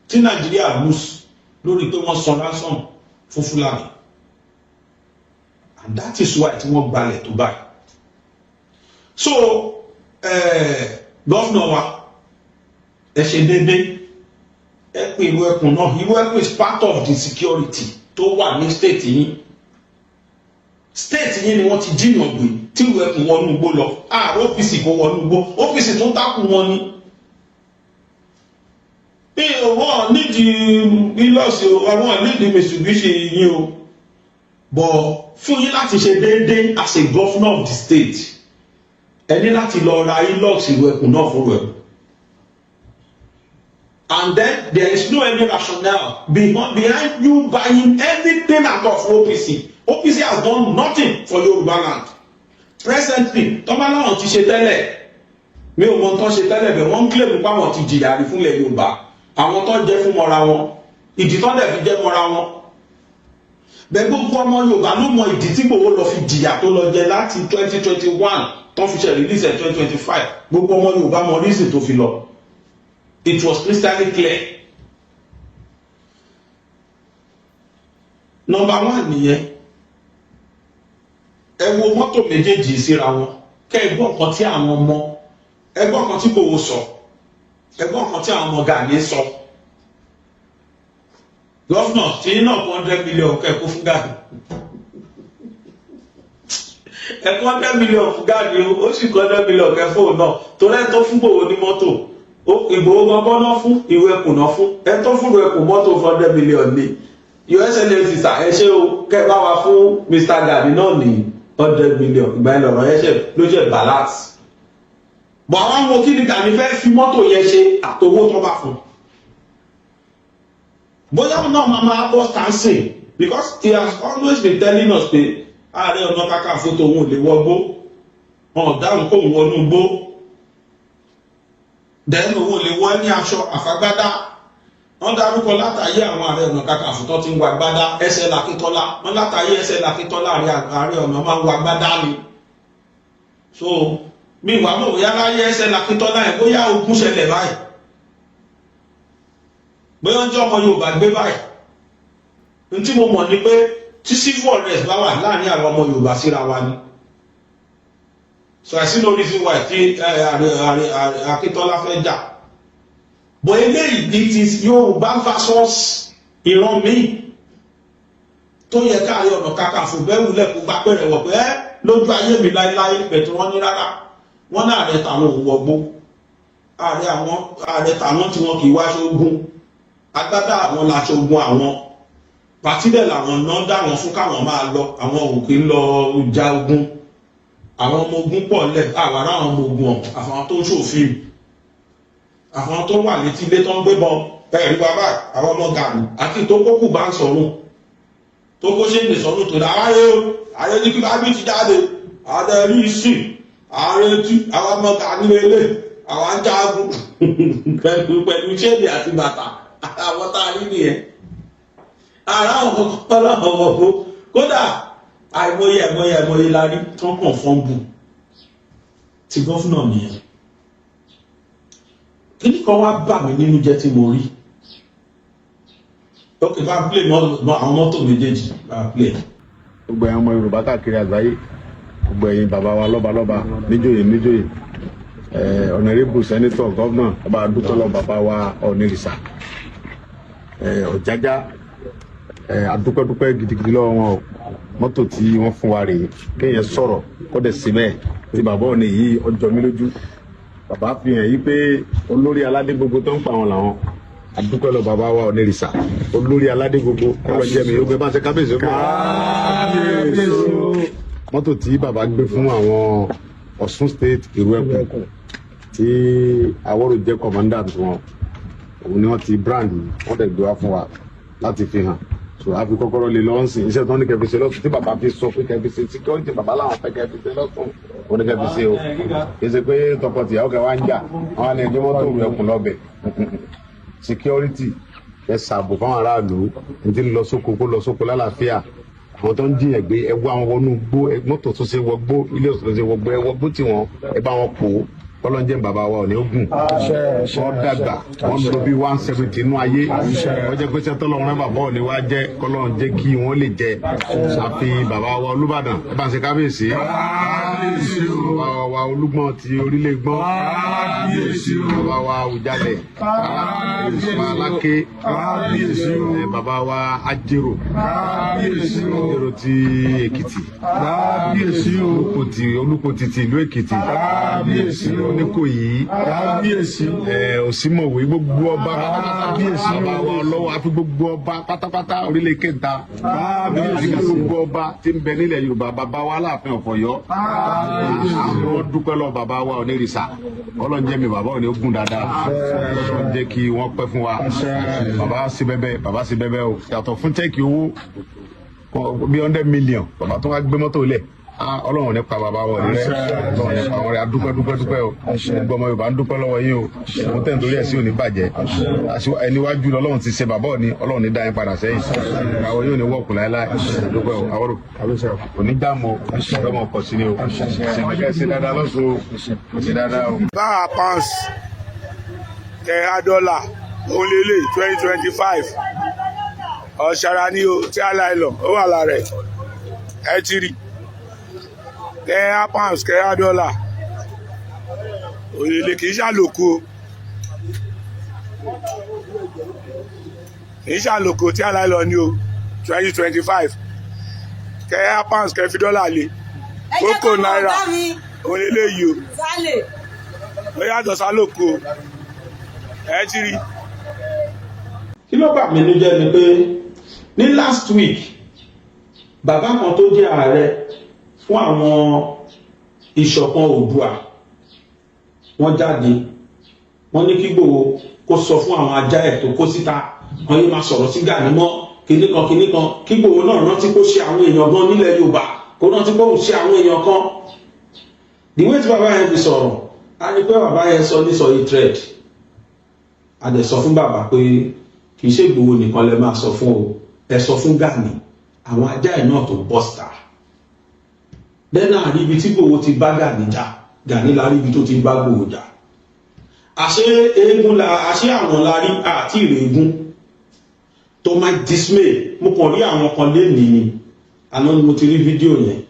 tí Nàìjíríà lose lórí pé wọ́n san ransom fún Fúlàní and that is why tí wọ́n gbalẹ̀ tó báyìí so gọ́ọ̀nà wa ẹ ṣe déédéé ẹ pé ìlú ẹkùn náà ìlú ẹkùn is part of the security tó wà ní state yín ni wọ́n ti jiyàn gbé tí ìlú ẹkùn wọnú igbó lọ ààrẹ OPC kò wọnú igbó OPC tó ń dákun wọn ni bí wọn nídìí ilọ̀sì àwọn nídìí Mitsubishi yín o bọ̀ fún yín láti ṣe déédéé as a governor of the state ẹ ní láti lọ ra ilọ̀sì ìlú ẹkùn náà fún ẹkùn. And then there is no any rationale behind you buying anything out of OPC. OPC has done nothing for Yoruba land. Presently, tọ́ba láwọn ti ṣe tẹ́lẹ̀, mi ò mọ tán ṣe tẹ́lẹ̀ bẹ́ẹ̀ wọ́n ń kílèmù pé àwọn ti jìyà rí fúnlẹ̀ Yorùbá. Àwọn tó ń jẹ́ fún mọ́ra wọn, ìdí tó ń dẹ̀ fi jẹ́ mọ́ra wọn. Bẹ́ẹ̀ gbogbo ọmọ Yorùbá ló mọ ìdí tí Ìgbòho lọ fi jìyà tó lọ jẹ láti 2021 tó fi ṣe release ẹ̀ 2025. Gbogbo ọmọ Yorùbá mọ reason tó fi lọ. It was crystal clear. Number one nìyẹn. Ẹ wo mọ́tò méjèèjì síra wọn. Kẹ́ ẹ gbọ́ nǹkan tí àwọn ọmọ, ẹ gbọ́ nǹkan tí Ìgbòho sọ, ẹ gbọ́ nǹkan tí àwọn ọmọ Gani sọ. Gọ́fúnà tí náà kó 100 million kẹ́ kó fún Gani. Ẹ kó 100 million fún Gani ó sì kó 100 million kẹ́ fóun náà. Torí ẹ tó fún Ìgbòho ní mọ́tò. Ìgbòho gbọ́gbọ́ náà fún ìwé ẹkùn náà fún ẹ tó fún ìwé ẹkùn mọ́tò 100 million ní USLA sà ẹ ṣe o kẹ́ bá wa fún Mr. Gani náà ní 100 million ìgbà yẹn lọ́rọ̀ ẹ̀ṣẹ̀ ló ṣe balance. Bọ̀ àwọn ọmọ kí ni Gani fẹ́ fi mọ́tò yẹn ṣe àtowó tó bá fún. Bóyá náà máa bọ́ stancing because he has always been telling us pé Ààrẹ Ọ̀nà Kakanfò tòun ò lè wọgbó wọn dáhùn kóun wọnú gbó. Dẹ́nu owó lè wọ́ ní aṣọ àfagbádá wọ́n dárúkọ látàyé àwọn Ààrẹ Ọ̀nà Kakanfò tó ti ń wa gbádá ẹsẹ̀ Lakíntọ́lá wọ́n látàyé ẹsẹ̀ Lakíntọ́lá Ààrẹ Ọ̀nà máa ń wa gbádá ni so mi wà mọ̀ bóyá láyé ẹsẹ̀ Lakíntọ́lá ẹ̀ bóyá ogun ṣẹlẹ̀ báyìí bóyá ọjọ́ ọmọ Yorùbá gbé báyìí ní tí mo mọ̀ ni pé tí civil unrest bá wà láàrin àwọn ọmọ Yorùbá síra wa ni. So I see no reason why Akíntọ́lá fẹ́ jà. But eléyìí it is Yorùbá versus ìran míì tó yẹ káàrí Ọ̀nà Kakanfò bẹ́ẹ̀ wulẹ̀ kó bá pẹ̀rẹ̀ wọ̀ pé lójú ayé mi láéláé bẹ̀tù wọ́n ní rárá. Wọ́n ní ààrẹ tàwọn òun wọgbó. Ààrẹ tàwọn tí wọn kì í wáṣọ ogun. Agbádá àwọn laṣọ ogun àwọn. Pàtílẹ̀ làwọn náà dá wọn fún káwọn máa lọ. Àwọn òkè ń lọ ja ogun. Àwọn ọmọ ogun pọ̀ lẹ̀ àwọn ará àwọn ọmọ ogun ọ̀hún àfàwọn tó ń ṣòfin àfàwọn tó wà létí ilé tó ń gbébọn ẹ̀rí bàbá àwọn ọmọ Gani àti tó kókù bá ń sọ̀rùn tó kó ṣe ń lè sọ̀rùn tó dá wáyé o ààrẹ ní kí bá bí ti jáde ààrẹ rí ìsìn ààrẹ tí àwọn ọmọ Gani lélẹ̀ àwọn ń jágun pẹ̀lú ṣéèdì àti bàtà àwọn tá a rí nìyẹn ara àwọn ọmọ kódà àìmọye la rí tán kàn fọ́nbù ti gọ́fúnà nìyẹn kí ní kan wá bà mí nínú jẹ́ tí mo rí ok bá play àwọn mọ́tò méjèèjì bá play. gbogbo ẹ̀yin ọmọ Yorùbá káàkiri àgbáyé gbogbo ẹ̀yin bàbá wa lọ́balọ́ba níjòyè ọ̀nàrẹ́bù sẹ́nitọ̀ gọ́fúnà ọba adúpẹ́lọ́ bàbá wa ọ̀nìrìsà ọ̀jájá adúpẹ́dúpẹ́ gidigidi lọ́wọ́ wọn o mọ́tò tí wọ́n fún wa rèé kéèyàn sọ̀rọ̀ kó dẹ̀ sí bẹ́ẹ̀ tí bàbá òní yìí ọjọ́ mi lójú bàbá fi hàn yí pé olórí aládé gbogbo tó ń pa àwọn làwọn adúpẹ́ lọ bàbá wa onírìṣà olórí aládé gbogbo kọ́lọ́ jẹ́ mi yóò gbé bá ṣe kábíyèsí ó mọ́tò tí bàbá gbé fún àwọn Ọ̀ṣun state ìrú ẹkùn tí Awórò jẹ́ commandant wọn òun ni wọ́n ti brand wọ́n dẹ̀ gbé wá fún wa láti fi hàn so a fi kọ́kọ́rọ́ lé lọ́wọ́ sí iṣẹ́ tó ní kẹfì ṣe lọ́sùn tí bàbá fi sọ pé kẹfì ṣe security bàbá làwọn fẹ́ kẹfì ṣe lọ́sùn ó ní kẹfì ṣe o kì í ṣe pé tọkọtìyàwó kẹ wá ń jà wọn á ní ẹjọ́ mọ́tò ìrú ẹkùn lọ́bẹ̀ security ẹ ṣàbò fáwọn aráàlú ní ti lọ sóko kó lọ sóko lálàáfíà àwọn tó ń jiyàn gbé ẹ wá wọn wọnú gbó mọ́tò tó ṣe wọgbó ilé ọ̀sán tó ṣe wọgbó ẹ wọgbó tí wọn ẹ bá wọn pò ó kọlọ́njẹ́ bàbá wa ò ní ogun wọ́n dàgbà wọ́n lò bí 170 inú ayé wọ́n jẹ́ pé sẹ́tọ́ lọ́wọ́ bàbá ò ní wá jẹ́ kọlọ́njẹ́ kí wọ́n lè jẹ́ àfi bàbá wa Olúbàdàn ẹ bá ń ṣe kábíyèsí bàbá wa Olúgbọ́n ti orílẹ̀ gbọ́n bàbá wa Àwùjalẹ̀ bàbá Aláké bàbá wa Ajérò Ajérò ti Èkìtì Olúkòtì ti ìlú Èkìtì Oníkòyí Òsímọ̀wé gbogbo ọba kábíyèsí bàbá wa Ọlọ́wọ̀ àfi gbogbo ọba pátápátá orílẹ̀ kẹta gbogbo ọba tí ń bẹ nílẹ̀ Yorùbá bàbá wa Aláàfin Ọ̀fọ̀yọ́ wọ́n dúpẹ́ lọ bàbá wa Onírìṣà Ọlọ́run jẹ́ mi bàbá ò ní gùn dáadáa Ọlọ́run jẹ́ kí wọ́n pẹ́ fún wa bàbá sí bẹ́bẹ́ o yàtọ̀ fún chẹ́ẹ̀kì owó bí 100 million bàbá tó wá gbé mọ́tò lẹ̀ Ọlọ́run nípa bàbá wọn ní rẹ Ọlọ́run nípa wọn rẹ adúpẹ́ o gbogbo ọmọ Yorùbá ń dúpẹ́ lọ́wọ́ yín o mo tẹ̀ nítorí ẹ̀ sí òní bàjẹ́ ẹniwájú Ọlọ́run ti ṣe bàbá òní Ọlọ́run ní dá yín padà sẹ́yìn àwọn yóò ní wọ́ọ̀kù láéláé dúpẹ́ o Awórò òní dààmú ọmọ ọkọ̀ sí ni o ṣe dáadáa lọ́sùn o ṣe dáadáa o. báà pounds $10 òun lélẹ̀ 2025 ọ̀ṣàrà ni o tí a láì lọ ó wà lára ẹ̀ ti rí £10 $10 òyìnlẹ̀ kìí ṣàlòkù tí aláìlọ ní o 2025 £10 $10 lè kókò náírà òyìnlẹ̀ yìí o ó yàtọ̀ sálòkù ẹ ti rí. kí ló bà mí nínú jẹ́ ni pé ní last week bàbá kan tó jẹ́ ààrẹ fún àwọn ìṣọ̀kan Oòduà wọ́n jáde wọ́n ní kí Ìgbòho kó sọ fún àwọn ajá ẹ̀ tó kó síta wọ́n yé máa sọ̀rọ̀ sí Gani mọ́ kìnnìkan kí Ìgbòho náà rántí kó ṣe àwọn èèyàn gan nílẹ̀ Yorùbá kó rántí kó ṣe àwọn èèyàn kan ìwé tí bàbá yẹn fi sọ̀rọ̀ a ní pé bàbá yẹn sọ ní sọyí trend a dẹ̀ sọ fún bàbá pé kì í ṣe Ìgbòho nìkan lẹ máa sọ fún o ẹ sọ fún Gani àwọn ajá ẹ̀ náà tó bọ́sítà lẹ́nà àríbi tí Ìgbòho ti bá Gani jà Gani láríbi tó ti bá Ìgbòho jà àṣé àwọn lárí àti ìrègùn tó máa dismay mo kàn rí àwọn kan lénìí àná ni mo ti rí fídíò yẹn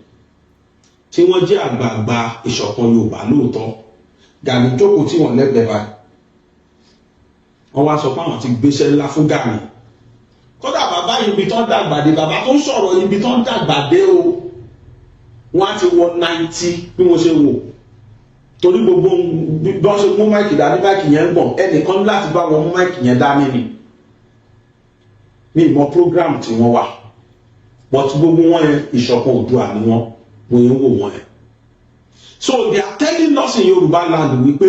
tí wọ́n jẹ́ àgbààgbà ìṣọ̀kan Yorùbá lóòótọ́ Gani jókòó tí wọ́n lẹ́gbẹ̀ẹ́ báyìí wọ́n wá sọ pé àwọn ti gbéṣẹ́ ńlá fún Gani kódà bàbá ibi tán dàgbà dé bàbá tó ń sọ̀rọ̀ ibi tán dàgbà dé o wọ́n á ti wọ 90 bí wọ́n ṣe wò torí gbogbo bí wọ́n ṣe mú máìkì dání máìkì yẹn ń gbọ̀n ẹnìkan láti bá wọn mú máìkì yẹn dání ni ní ìmọ̀ program tí wọ́n wà but gbogbo wọn yẹn ìṣọ̀kan Oòduà ni wọ́n yẹn wò wọ́n yẹn so they are telling us in Yorùbá land wípé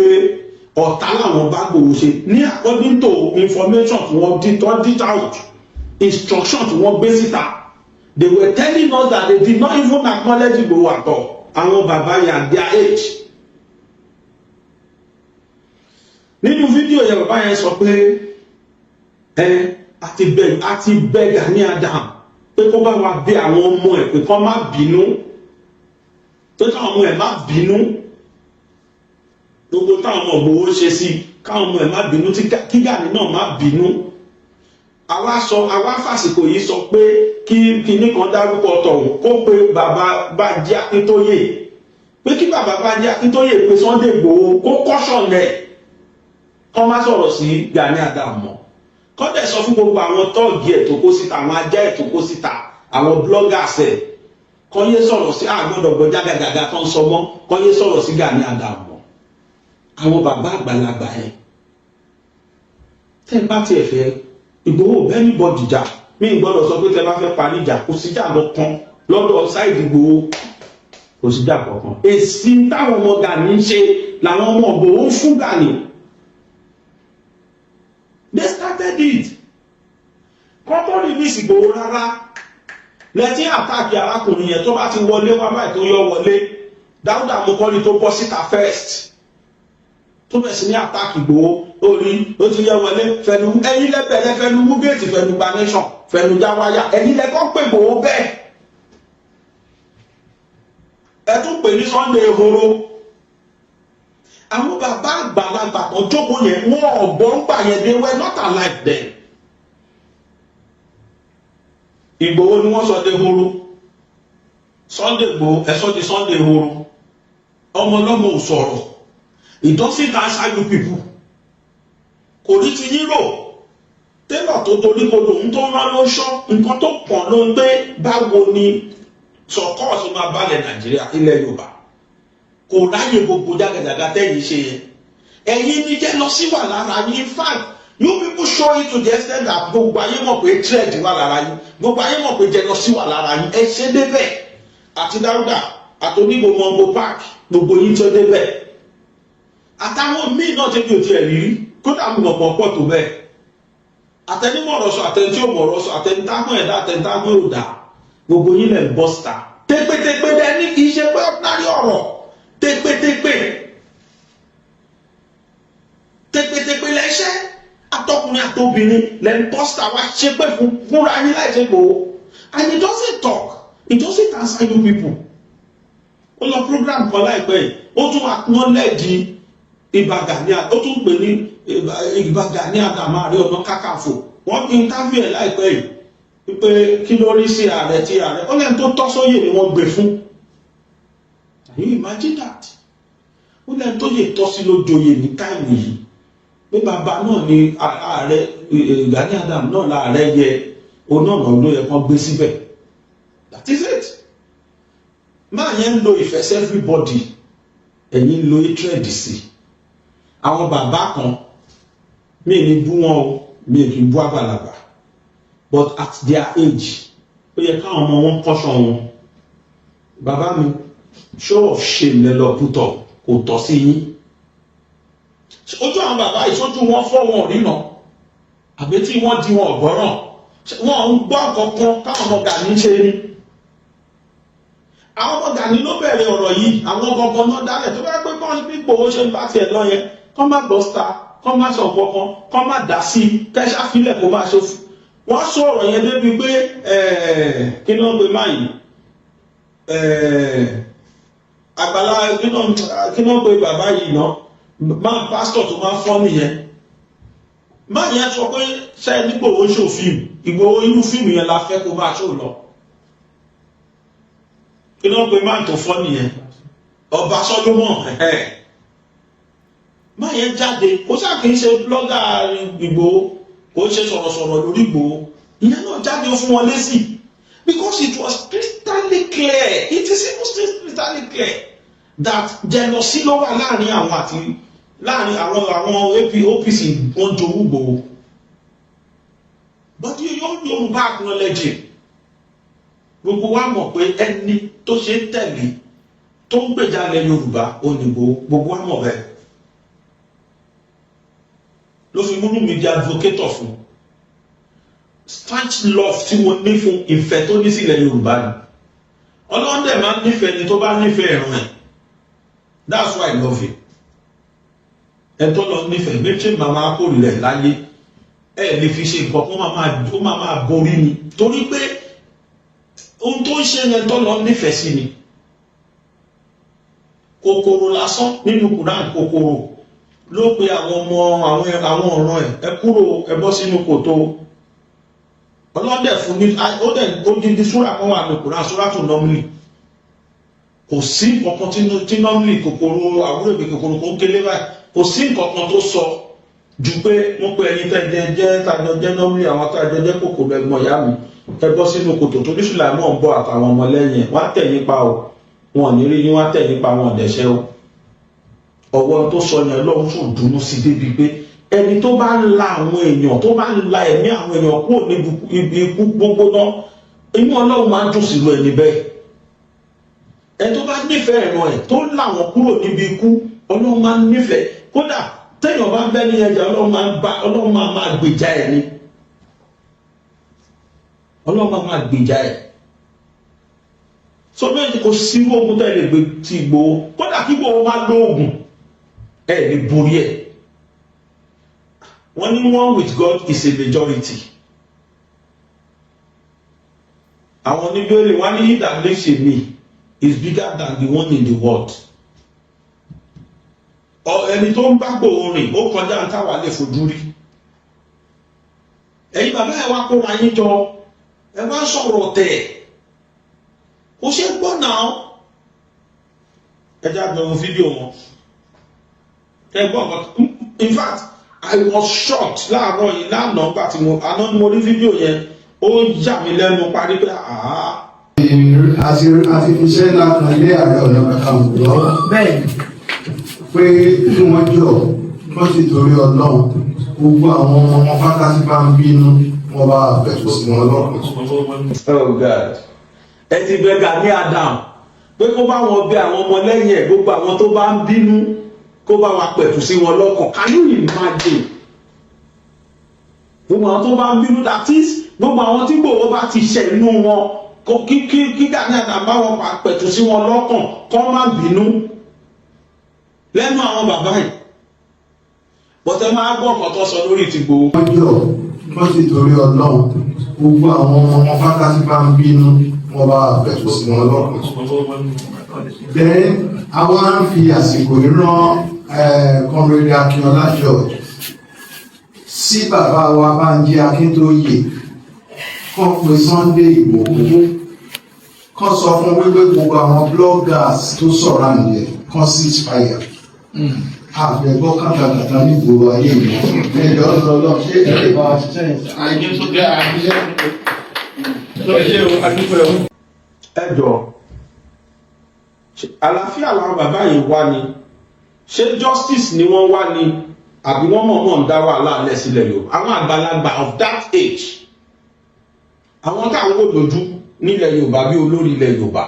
ọ̀tá làwọn bá Ìgbòho ṣe ní according to information tí wọ́n dit out instruction tí wọ́n gbé síta they were telling us that they did not even acknowledge Ìgbòho at all àwọn bàbá yẹn at their age nínú fídíò yẹn bàbá yẹn sọ pé àti bẹ̀ Gani Adams pé kó bá wa bẹ̀ àwọn ọmọ ẹ̀ pé kó má bínú pé káwọn ọmọ ẹ̀ má bínú gbogbo táwọn ọmọ Ìgbòho ṣe sí káwọn ọmọ ẹ̀ má bínú kí Gani náà má bínú àwa fàsìkò yìí sọ pé kí kinní kan dárúkọ tọ̀hún kó pe bàbá Bánjí Akíntóyè pé kí bàbá Bánjí Akíntóyè pé Sunday Ìgbòho kó kọ́ṣọ̀n rẹ̀ kọ́ má sọ̀rọ̀ sí Gani Adams mọ́ kọ́ dẹ̀ sọ fún gbogbo àwọn tọ́ọ̀gì ẹ̀ tó kó síta àwọn ajá ẹ̀ tó kó síta àwọn bloggers ẹ̀ kọ́ yé sọ̀rọ̀ sí àgbọ̀dọ̀gbọ̀ jágàjàgà tó ń sọ mọ́ kọ́ yé sọ̀rọ̀ sí Gani Adams mọ́ àwọn bàbá àgbàlagbà yẹn tẹ́ bá tiẹ̀ fẹ́ Ìgbòho bẹ́ẹ̀ni bọ́dì jà mí gbọ́dọ̀ sọ pé tẹ́ bá fẹ́ parí ìjà kò síjà lọ́kàn lọ́dọ̀ ṣáìdì Ìgbòho kò síjà kankan èsì táwọn ọmọ Gani ń ṣe làwọn ọmọ Ìgbòho ń fún Gani. They started it kọ́kọ́ release Ìgbòho rárá lẹ́tí àtàkì arákùnrin yẹn tó bá ti wọlé wá báyìí tó yọ wọlé Dáúdà Mọ́kọ́lì tó bọ́ síta first tó bẹ̀ sí ní àtàkì Ìgbòho orí ó ti yẹ wọlé fẹnu ẹ̀yin lẹ́bẹ̀rẹ̀ fẹnu mú géètì fẹnu gba nation fẹnu já wáyà ẹ̀yin lẹ́kọ́ pé Ìgbòho bẹ́ẹ̀ ẹ tún pè ní Sunday ehoro àwọn bàbá àgbàlagbà kan jókòó yẹn wọn ọ̀gbọ́n gbà yẹn they were not alive then. Ìgbòho ni wọ́n sọ de ehoro Sunday Ìgbòho ẹ̀sọ́ di Sunday ehoro ọmọ ọlọ́mọ ò sọ̀rọ̀ it doesn't answer you people kò ní ti yín rò tẹ́lọ̀ tó torí kodò ń tó rán lóṣọ́ nǹkan tó pọ̀ ló ń gbé báwo ni sọ̀kọ́ọ̀sì máa balẹ̀ Nàìjíríà ilẹ̀ Yorùbá kò ráyè gbogbo jágàjàgà tẹ́yìn ṣe yẹn ẹ̀yin ní jẹ́ lọ sí wà lára yín fact you people show it to the extent that gbogbo ayé mọ̀ pé trade wà lára yín gbogbo ayé mọ̀ pé jẹ́ lọ sí wà lára yín ẹ ṣe débẹ̀ àti Dáúdà àtònígbò mọ̀ngbò park gbogbo yín tó débẹ̀ àtàwọn míì náà tẹ́bi òtí ẹ̀ rírí kódà mi mọ̀ pọ̀ tó bẹ́ẹ̀ àtẹnimọ̀ ọ̀rọ̀ sọ àtẹni tí ò mọ̀ ọ̀rọ̀ sọ àtẹnitágbọ̀n ẹ̀dá àtẹnitágbọ̀n òdà gbogbo yín lẹ̀ bọ́sítà tẹ́pẹ́tẹ́pẹ́ dẹ́ni kì í ṣe pé ọ̀tàrí ọ̀rọ̀ tẹ́pẹ́tẹ́pẹ́ lẹ́ṣẹ́ atọ́kùnrin àtobìnrin lẹ́nu bọ́sítà wá ṣe pé fúnra yín láì ṣe gbòó and it doesn't talk it doesn't answer you people ó lọ program kan láìpẹ́ yìí ó tún acknowledge Ìbà Gani ó tún pè ní Ìbà Gani Adams Ààrẹ Ọ̀nà Kakanfò wọ́n interview ẹ̀ láìpẹ́ yìí pé kí ló rí sí ààrẹ tí ààrẹ ó lẹ́nu tó tọ́ sóyè ni wọ́n gbé fún. Can you imagine that? Ó lẹ́nu tó yè tọ́ sí lójoyè ní táìmù yìí pé bàbá náà ni ààrẹ Gani Adams náà láàrẹ yẹ onáàmọ̀ ló yẹ kán gbé síbẹ̀. That is it. Máa yẹn ń lo ìfẹ́ sí everybody ẹ̀yin ń lo hatred sí. Àwọn bàbá kan mi ní bú wọn o mi kì í bú àgbàlagbà but at their age ó yẹ káwọn ọmọ wọn kọ́ṣọ́ wọn. Bàbá mi show of shame lẹ lọ put up kò tọ́ sí yín ojú àwọn bàbá ìṣojú wọn fọ́ wọn ríran àbí tí wọ́n di wọn ọ̀gbọ́ràn wọn ń gbọ́ kankan káwọn ọmọ Gani ṣe ní àwọn ọmọ Gani ló bẹ̀rẹ̀ ọ̀rọ̀ yìí àwọn gangan náà dálẹ̀ tó bá pé kọ́ ní Ìgbòho ṣe ń bá tiẹ̀ lọ yẹn kọ́ má gbọ́ star kọ́ má sọ kankan kọ́ má dá sí kẹ́sà fílẹ̀ kó má ṣe wọ́n sọ ọ̀rọ̀ yẹn débi pé kí ló ń gbé máyì àgbàlá kí ló ń pe bàbá yìí náà máa pásítọ̀ tó máa fọ́ nìyẹn máa yẹn sọ pé ṣe nígbòho ṣò fíìmù Ìgbòho irú fíìmù yẹn la fẹ́ kó máa ṣò lọ kí ló ń pe máa tó fọ́ nìyẹn Ọba Solomon máa yẹn jáde kó sáà kì í ṣe blọ́gà Ìgbòho kò ṣe sọ̀rọ̀sọ̀rọ̀ lórí Ìgbòho ìyẹn náà jáde ó fún wọn lésì because it was crystal clear it is crystal clear that jealousy ló wà láàrin àwọn àti láàrin àwọn OPC wọn jowú Ìgbòho but Yorùbá acknowledge gbogbo wa mọ̀ pé ẹni tó ṣe ń tẹ̀lé tó ń gbèjálẹ̀ Yorùbá òyìnbó gbogbo wa mọ̀ bẹ́ẹ̀ ló fi múnú mi di advocator fún staunch love tí mo ní fún ìfẹ́ tó ní sílẹ̀ Yorùbá ni Ọlọ́run dẹ̀ máa ń nífẹ̀ẹ́ ni tó bá nífẹ̀ẹ́ ẹ̀rùn ẹ̀ that's why I love you ẹ tó lọ nífẹ̀ẹ́ méjì màmá kórìíra láyé ẹ lè fi ṣe nǹkan kó máa borí ni torí pé ohun tó ń ṣe yẹn tó lọ nífẹ̀ẹ́ sí ni kòkòrò lásán nínú Quran kòkòrò ló pe àwọn ọmọ àwọn ọ̀ràn ẹ kúrò ẹ bọ́ sínú kòtò ọlọ́dẹ̀ fún ní ó dídí súrà kan wà ní Quran súrà tó nọ́mìlì kò sí nǹkan tí nọ́mìlì kòkòrò àwúrò ìbí kòkòrò kó ń kélé báyìí kò sí nǹkan tó sọ ju pé wọ́n pe ẹni tàjọ jẹ́ nọ́mìlì àwọn tàjọ jẹ́ kòkòrò ẹ̀gbọ́n ìyá mi ẹ bọ́ sínú kòtò tó ní Sùláìmọ̀ ń bọ̀ àtàwọn ọmọ lẹ́yìn wọ́n á tẹ̀ nípa o wọn ò ní rí ní wọ́n á tẹ̀ nípa wọn ọ̀dẹ̀ṣẹ́ o ọwọ́ tó sọ yẹn lọ́wọ́ tún dùnú sí débi pé ẹni tó bá ń la àwọn èèyàn tó bá ń la ẹ̀mí àwọn èèyàn kúrò níbi ibi ikú gbogbo náà inú Ọlọ́run máa ń dùn sílùú ẹni bẹ́ẹ̀ ẹni tó bá nífẹ̀ẹ́ ẹ̀rọ ẹ̀ tó ń la wọn kúrò níbi ikú Ọlọ́run máa ń nífẹ̀ẹ́ kódà téèyàn bá bẹ́ ní ẹja Ọlọ́run máa gbèjà ẹ̀ ni Ọlọ́run máa gbèjà ẹ̀ sọ bẹ́ẹ̀ kò sí ogun tó ẹ lè gbé ti Ìgbòho kódà kí Ìgbòho máa lóògùn ẹ lè borí ẹ̀ wọ́n ní one with God is a majority àwọn oníbẹ̀rẹ̀ wọ́n ní he that lives in me is bigger than the one in the world ẹni tó ń bá Ìgbòho rìn ó kọjá ń táwa lè fojú rí ẹ̀yin bàbá ẹ̀ wá kóra yín jọ ẹ wá sọ̀rọ̀ tẹ̀ kò ṣe gbọ́ náà ẹ jẹ́ àgbẹ̀wò fídíò wọn ẹ gbọ́ nǹkan in fact I was shocked láàárọ̀ yìí lánàá nígbà tí mo rí fídíò yẹn ó yà mí lẹ́nu parí pé àti iṣẹ́ ńlá kan lé Ààrẹ Ọ̀nà Kakanfò lọ́wọ́ bẹ́ẹ̀ pé kí wọ́n jọ wọ́n sì torí Ọlọ́run gbogbo àwọn ọmọ fákàtí bá ń bínú wọ́n bá bẹ̀rù sí wọn lọ́kùn. Oh God ẹ ti bẹ Gani Adam pé kó bá wọn bẹ àwọn ọmọ lẹ́yìn ẹ̀ gbogbo àwọn tó bá ń bínú kó bá wa pẹ̀tù sí wọn lọ́kàn can you imagine gbogbo àwọn tó bá ń bínú that is gbogbo àwọn tí Ìgbòho bá ti ṣẹ̀ nínú wọn kí Gani Adam bá wọn pẹ̀tù sí wọn lọ́kàn kó má bínú lẹ́nu àwọn bàbá yìí bọ́tẹ́ máa gbọ́ ọ̀kan tó sọ lórí ti Ìgbòho. wọ́n jọ wọ́n sì torí Ọlọ́run gbogbo àwọn ọmọ fákàtí bá ń bínú wọ́n bá bẹ̀rù sí wọn lọ́kùn. Then àwọn á ń fi àsìkò ìran Comrade Akínọlá George sí bàbá wa Bánjí Akíntóyè kàn pé Sunday Ìgbòho kàn sọ fún wípé gbogbo àwọn bloggers tó sọ̀rọ̀ àǹdẹ̀ kàn ceasefire. Àgbẹ̀gbọ́ kàtàkàtà ní gbogbo ayé mi. Ẹ̀jọ̀ ọ̀dọ́ ṣé ẹ̀rọ ìbá wa ṣiṣẹ́ yẹn. Àìní tó jẹ́ àìníṣẹ́. Ẹ jọ̀ọ́ àlàáfíà làwọn bàbá yìí wá ni ṣé justice ni wọ́n wá ni àbí wọ́n mọ̀ọ́mọ̀ ń dá wàhálà alẹ́ sílẹ̀ Yorùbá àwọn àgbàlagbà of that age àwọn táwọn wò lójú nílẹ̀ Yorùbá bí olórí ilẹ̀ Yorùbá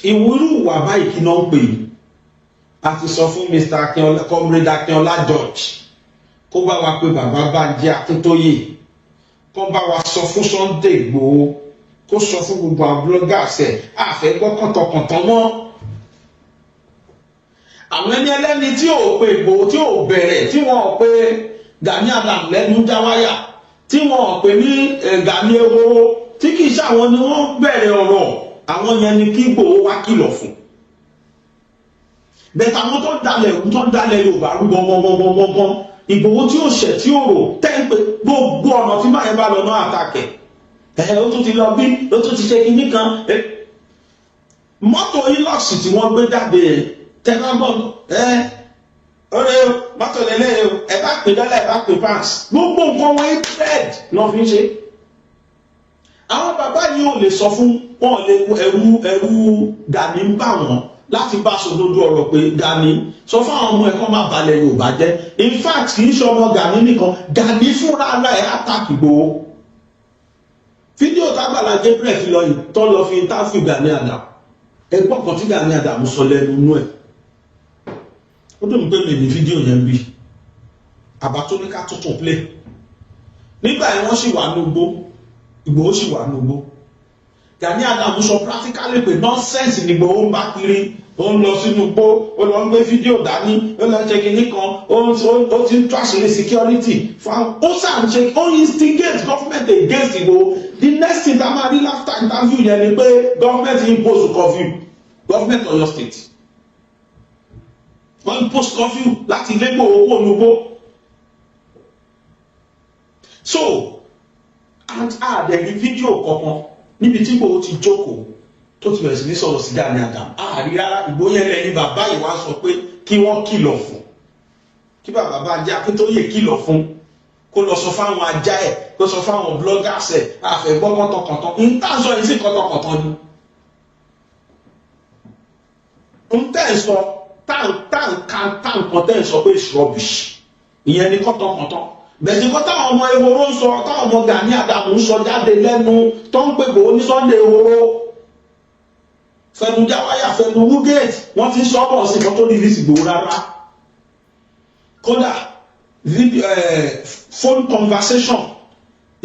ìwúrú ìwà báyìí kí náà ń pè é a ti sọ fún Mr. Akínọlá Comrade Akínọlá George kó bá wa pé bàbá Bánjí Akíntóyè kó bá wa sọ fún Sunday Ìgbòho kó sọ fún gbogbo àwọn bloggers ẹ̀ àfẹ́ gbọ́ kọ̀tọ̀kọ̀tọ̀ mọ́ àwọn ẹni ẹlẹ́ni tí ò pe Ìgbòho tí ò bẹ̀rẹ̀ tí wọ́n ò pe Gani Adam lẹ́nu jáwáyà tí wọ́n ò pe ní Gani ehoro tí kì í ṣàwọn ni wọ́n bẹ̀rẹ̀ ọ̀rọ̀ àwọn yẹn ni kí Ìgbòho wá kìlọ̀ fún bẹ́ẹ̀ àwọn tó ń dalẹ̀ Yorùbá rú gbọ́ngbọ́ngbọ́ngbọ́n Ìgbòho tí ó ṣẹ̀ tí ó rò tẹ́ǹpẹ́ gbogbo ọ̀nà tí máa ń bá lọ náà àtàkẹ́ ó tún ti lọ bí ó tún ti ṣe kinní kan mọ́tò Hilux tí wọ́n gbé jáde tẹ́lábọ̀n ọ̀rẹ́ mọ́tò lélẹ̀ ẹ bá pè dọ́là ẹ bá pè pounds gbogbo nǹkan wọn trade náà fi ń ṣe àwọn bàbá yìí ò lè sọ fún wọn lè ẹrú Gani ń bà wọn láti bá sòdodo ọ̀rọ̀ pé Gani sọ fún àwọn ọmọ ẹ̀kọ́ máa balẹ̀ Yorùbá jẹ́ in fact kì í ṣe ọmọ Gani nìkan Gani fúnra ẹ̀ attack Ìgbòho fídíò tágbàlá Gabriel fi lọ yìí tó lọ fi interview Gani Adam ẹgbọ́n kan tí Gani Adam sọ lẹ́nu inú ẹ̀ ó dùn pé mi ní fídíò yẹn bí àbá tó ní ká tuntun play nígbà yẹn wọ́n sì wà nógbó Ìgbòho sì wà nógbó Gani Adam sọ practically pé nonsense ni Ìgbòho ń bá kiri ó ń lọ sínú gbó ó lọ ń gbé fídíò dání ó lọ ń ṣe kinní kan ó ti ń tó àṣírí security fún ó sàn ṣe ó instigate government against Ìgbòho the next thing that máa rí after interview yẹn ni pé government impose curfew government Ọ̀yọ́ state wọ́n impose curfew láti ilé Ìgbòho kó nugbó so and àdẹ̀rí fídíò kankan níbi tí Ìgbòho ti jókòó tó ti bẹ̀rẹ̀ sí ní sọ̀rọ̀ sí Gani Adam àárí rárá Ìgbòho yẹn lẹ́yìn bàbá yìí wá sọ pé kí wọ́n kìlọ̀ fún kí bàbá Bánjí Akíntóyè kìlọ̀ fún kó lọ sọ fáwọn ajá ẹ̀ kó sọ fáwọn bloggers ẹ̀ àfẹ́gbọ́ kọ́tọ̀kọ̀tọ̀ ń tà sọ yìí sí kọ́tọ̀kọ̀tọ̀ ni ń tẹ̀ sọ táǹkan tẹ́ ń sọ pé it's rubbish ìyẹn ni kọ́tọ̀kọ́tọ̀ bẹ̀sí kọ́ táwọn ọmọ ehoro ń sọ táwọn ọmọ Gani Adams ń sọ jáde lẹ́nu tó ń pè Ìgbòho ní Sunday ehoro fẹnu jáwáyà fẹnu wúgẹ́ẹ̀tì wọ́n ti ń sọ ọ́ sí kan tó ní ìlísì Ìgbòho rárá kódà phone conversation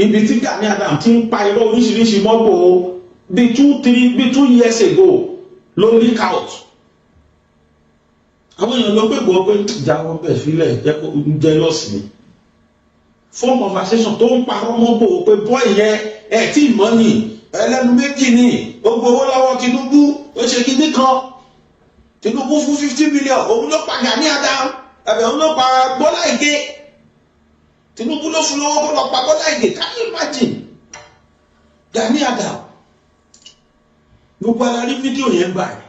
ibi tí Gani Adams ti ń pa irọ́ oríṣiríṣi mọ́ Ìgbòho bí 2 years ago ló leak out àwọn èèyàn ló pè Ìgbòho pé jáwọ́ bẹ̀ sílẹ̀ jẹ́ lọ́sì ni phone conversation tó ń parọ́ mọ́ Ìgbòho pé bọ́ ìyẹn ẹ̀ tí mọ́ ni ẹlẹ́nu méjì ni gbogbo owó lọ́wọ́ Tinubu ó ṣe kíní kan Tinubu fún 50 million òun ló pa Gani Adams òun ló pa Bọ́lá Ìgè Tinubu ló fún lọ́wọ́ kó lọ pa Bọ́lá Ìgè can you imagine Gani Adams gbogbo ara rí fídíò yẹn gbà ẹ̀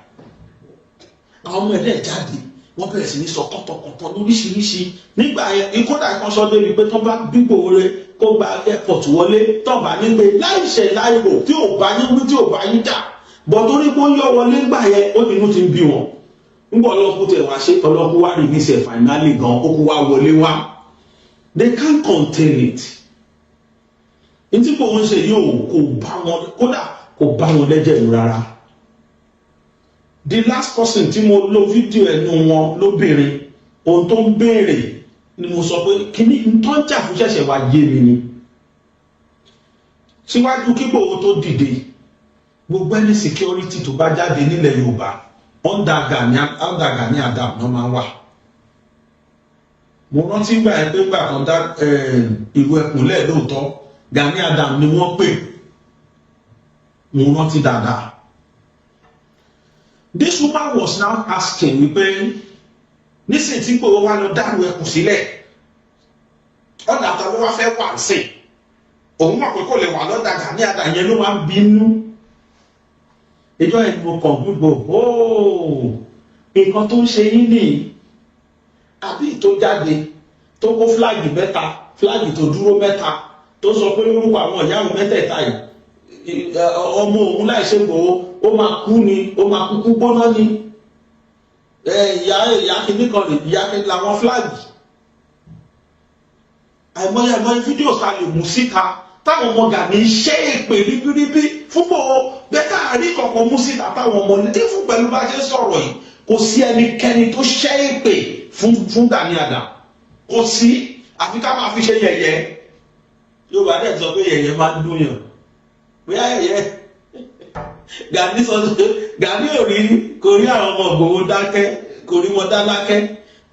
àwọn ọmọ ẹ̀dẹ̀ jáde wọ́n bẹ̀rẹ̀ sí ní sọ kọ́tọ̀kọ́tọ̀ lóríṣiríṣi nígbà yẹn ìkódà kan sọ débi pé tó bá gbígbó rẹ kó gba airport wọlé tó bá nígbè láìṣẹ̀ láìrò tí ò bá yín wí tí ò bá yín jà bọ̀ torí pé ó yọ wọlé gbà yẹn ó nínú ti ń bí wọn nígbà ọlọ́kú tẹ̀ wá ṣe ọlọ́kú wá rí ní sẹ̀ finally gan ó kú wá wọlé wá they can't contain it ní tí kò ń ṣe yóò kò bá wọn kódà kò bá wọn lẹ́jẹ̀ mú rárá. The last person tí mo lo fídíò ẹnu wọn lóbìnrin ohun tó ń béèrè ni mo sọ pé kíní tó ń jà fún ṣẹ̀ṣẹ̀ wá yé mi ni síwájú kí Ìgbòho tó dìde gbogbo ẹni security tó bá jáde nílẹ̀ Yorùbá under Gani Adams náà máa wà mo rántí gbà ẹ pé gbà kan dá ìlú ẹkùnlẹ̀ lóòótọ́ Gani Adams ni wọ́n pè mo rántí dáadáa. This woman was now asking wípé nísìnyí tí Ìgbòho wá lọ dárú ẹkùn sílẹ̀ ọ̀dà àtàwọn wá fẹ́ wà sí òun mọ̀ pé kò lè wà lọ́dà Gani Adams yẹn ló máa ń bínú ìjọ ẹ̀ ni mo kàn gbogbo nǹkan tó ń ṣe yín nìyí àbí tó jáde tó kó fúláàgì mẹ́ta fúláàgì tó dúró mẹ́ta tó sọ pé lórúkọ àwọn ìyáwó mẹ́tẹ̀ẹ̀ta yìí ọmọ òun láìṣe Ìgbòho ó máa kú ni ó máa kúkú gbóná ni ìyá kìíní kan lè ìyá kìíní làwọn fúláàgì àìmọye fídíò ta lè mú síta táwọn ọmọ Gani ṣe èpè ríbíríbí fún Ìgbòho bẹ́ẹ̀ káàrí kọ̀ọ̀kan mú síta táwọn ọmọ ní fún pẹ̀lú bá ṣe sọ̀rọ̀ yìí kò sí ẹnikẹ́ni tó ṣe èpè fún Gani Adams kò sí àfi ká máa fi ṣe yẹ̀yẹ́ Yorùbá dẹ̀ sọ pé yẹ̀yẹ́ máa ń dún yàn bóyá yẹ̀yẹ́ Gani sọ pé Gani kò rí àwọn ọmọ Ìgbòho dákẹ́ kò rí wọn dá lákẹ́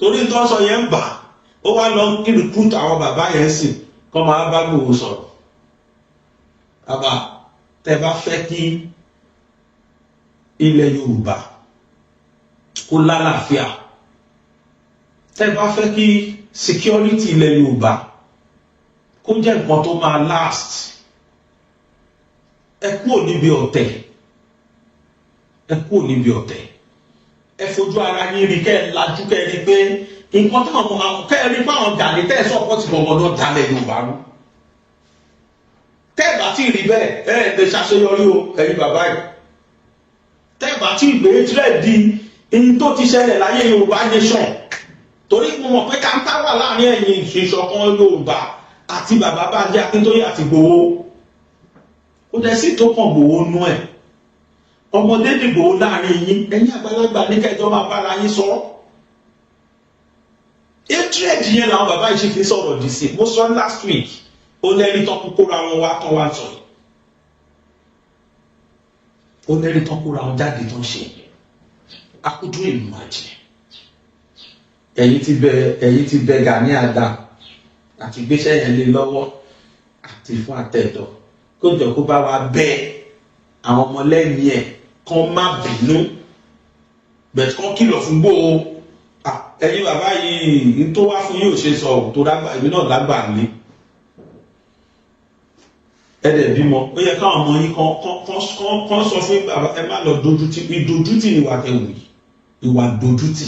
torí tó sọ yẹn ń bà ó wá lọ kí recruit àwọn bàbá yẹn sì kọ́ máa bá Ìgbòho sọ̀rọ̀ bàbá tẹ́ bá fẹ́ kí ilẹ̀ Yorùbá kó lálàáfíà tẹ́ bá fẹ́ kí security ilẹ̀ Yorùbá kó jẹ́ nǹkan tó máa last ẹ kúrò níbi ọ̀tẹ̀ ẹ fojú ara yín rí kẹ́ ẹ lajú kẹ́ ẹ rí pé nǹkan táwọn ọmọ kẹ́ ẹ rí pé àwọn Gani tẹ́ ẹ sọ́pọ̀ tí gbọ̀ngàn náà dalẹ̀ Yorùbá rú tẹ́ ẹ bá tí ì rí bẹ́ẹ̀ ẹ lè ṣàṣeyọrí o ẹ̀yin bàbá yìí tẹ́ ẹ bá tí ì gbé tirẹ̀ di ihun tó ti ṣẹlẹ̀ láyé Yorùbá nation torí mo mọ̀ pé káńtà wà láàrin ẹ̀yin ìṣọ̀kan Yorùbá àti bàbá Bánjí Akíntóyè àti Ìgbòho kò dẹ̀ sí tó kàn Ìgbòho nú ẹ̀ ọmọdé dìgbò láàrin yín ẹ̀yin àgbàlagbà ní kẹjọ máa bára yín sọ hatred yẹn làwọn bàbá yìí ṣe fi sọ̀rọ̀ dì sí mo sọ last week ó lẹ́rìí tán kóra wọn wá tán wá sọ ó lẹ́rìí tán kóra wọn jáde tán ṣe akudu ìlú máa jẹ ẹ̀yin ti bẹ Gani Adams àti gbéṣẹ́ yẹn lé lọ́wọ́ àti fún àtẹ̀dọ̀ kó jọ kó bá wa bẹ́ẹ̀ àwọn ọmọlẹ́yìn ẹ̀ kan má bínú bẹ̀t kan kìlọ̀ fún Ìgbòho ẹ̀yin bàbá yìí tó wá fún yóò ṣe sọ tó dágbà ìbí náà lágbà ní ẹ̀dẹ̀ bímọ ó yẹ káwọn ọmọ yìí kan sọ fún bàbá ẹ má lọ dojútì ìdojútì ni wà kẹwù yìí ìwà dojútì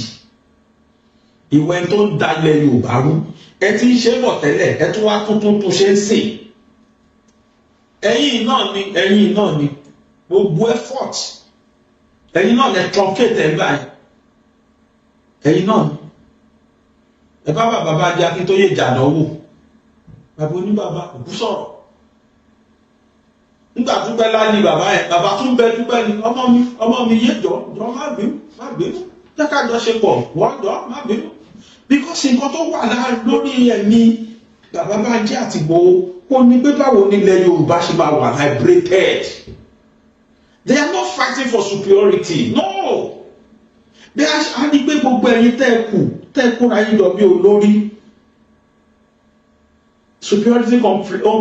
ìwà ẹni tó ń dalẹ̀ Yorùbá rú ẹ ti ń ṣe bọ̀ tẹ́lẹ̀ ẹ tún wá tuntun ṣe ń sìn ẹ̀yin náà ni gbogbo effort ẹ̀yin náà lè truncate ẹ̀ báyìí ẹ̀yin náà ẹ bá bàbá Adé Akíntóyè jàdánwò bàbá oníbàbá òkú sọ̀rọ̀ nígbà Dúpẹ́ láyé bàbá ẹ̀ bàbá tún bẹ Dúpẹ́ ni ọmọ mi yé jọ má bínú jẹ́ ká jọ ṣe pọ̀ wọ́n jọ má bínú because nǹkan tó wà lórí ẹ̀mí bàbá Bánjí àti Ìgbòho kò ní pé báwo nílẹ̀ Yorùbá ṣe máa wà liberated. They are not fighting for superiority. No. They are ní pé gbogbo ẹ̀yin tẹ́ẹ̀kúra yín lọ bí olórí. Superiority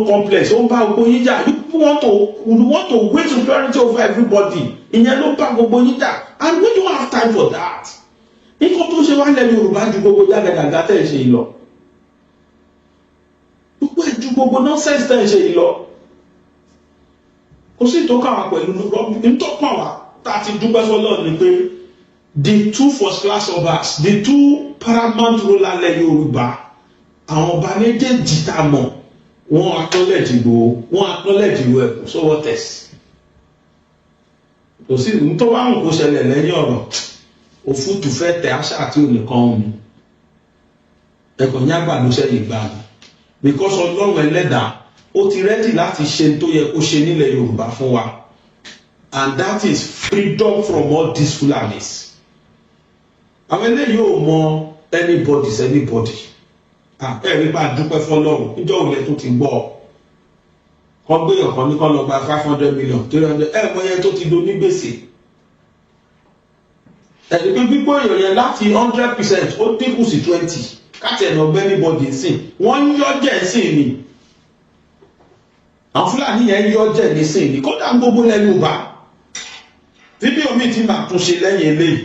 complex ó ń bá gbogbo yín jà. You want to win superiority over everybody. Ìyẹn ló bá gbogbo yín jà. And we don't have time for that. Nǹkan tó ṣe wá lẹ́nu Yorùbá ju gbogbo jágàjàgà tẹ̀ ṣe yìí lọ. Gbogbo ẹ̀ ju gbogbo nonsense tẹ̀ ṣe yìí lọ. Kò sí ìtọ́ka wa pẹ̀lú ìtọ́ka wa tá a ti dúpẹ́ fọlọ́ ni pé the two first class obas, the two paramount ruler lẹ Yorùbá, àwọn ọba méjèèjì tá a mọ̀ wọ́n acknowledge Ìgbòho, wọ́n acknowledge ìwé ẹ̀kọ́ sọ́wọ́ tẹ̀sí. Kò sí tó bá ń kó ṣẹlẹ̀ lẹ́yìn ọ̀rọ̀ òfútù fẹ́ tẹ àṣà àti onìkan omi ẹ̀kọ́ ní àgbà ló ṣẹlẹ̀ gbà mí because Ọlọ́run ẹlẹ́dàá ó ti rẹ́dì láti ṣe tó yẹ kó ṣe nílẹ̀ Yorùbá fún wa, and that is freedom from all these Fulanis. àwọn eléyìí ò mọ anybody ẹ̀rí bá dúpẹ́ fọlọ́run níjọ́ òun tó ti gbọ́ kọ́ gbé ọ̀kan ní kọ́ lọ gba 500 million 300 mọ yẹn tó ti do ní gbèsè ẹ̀rí pé gbígbó èèyàn yẹn láti 100% ó dínkù sí 20 káàtì ẹ̀ náà bẹ́ẹ̀ anybody sìn wọ́n ń yọ́jẹ̀ sìn ni àwọn Fúlàní yẹn yọ́jẹ̀ ní sìn ni kódà gbogbo lẹ́nu Yorùbá fídíò mi ti máa tún ṣe lẹ́yìn eléyìí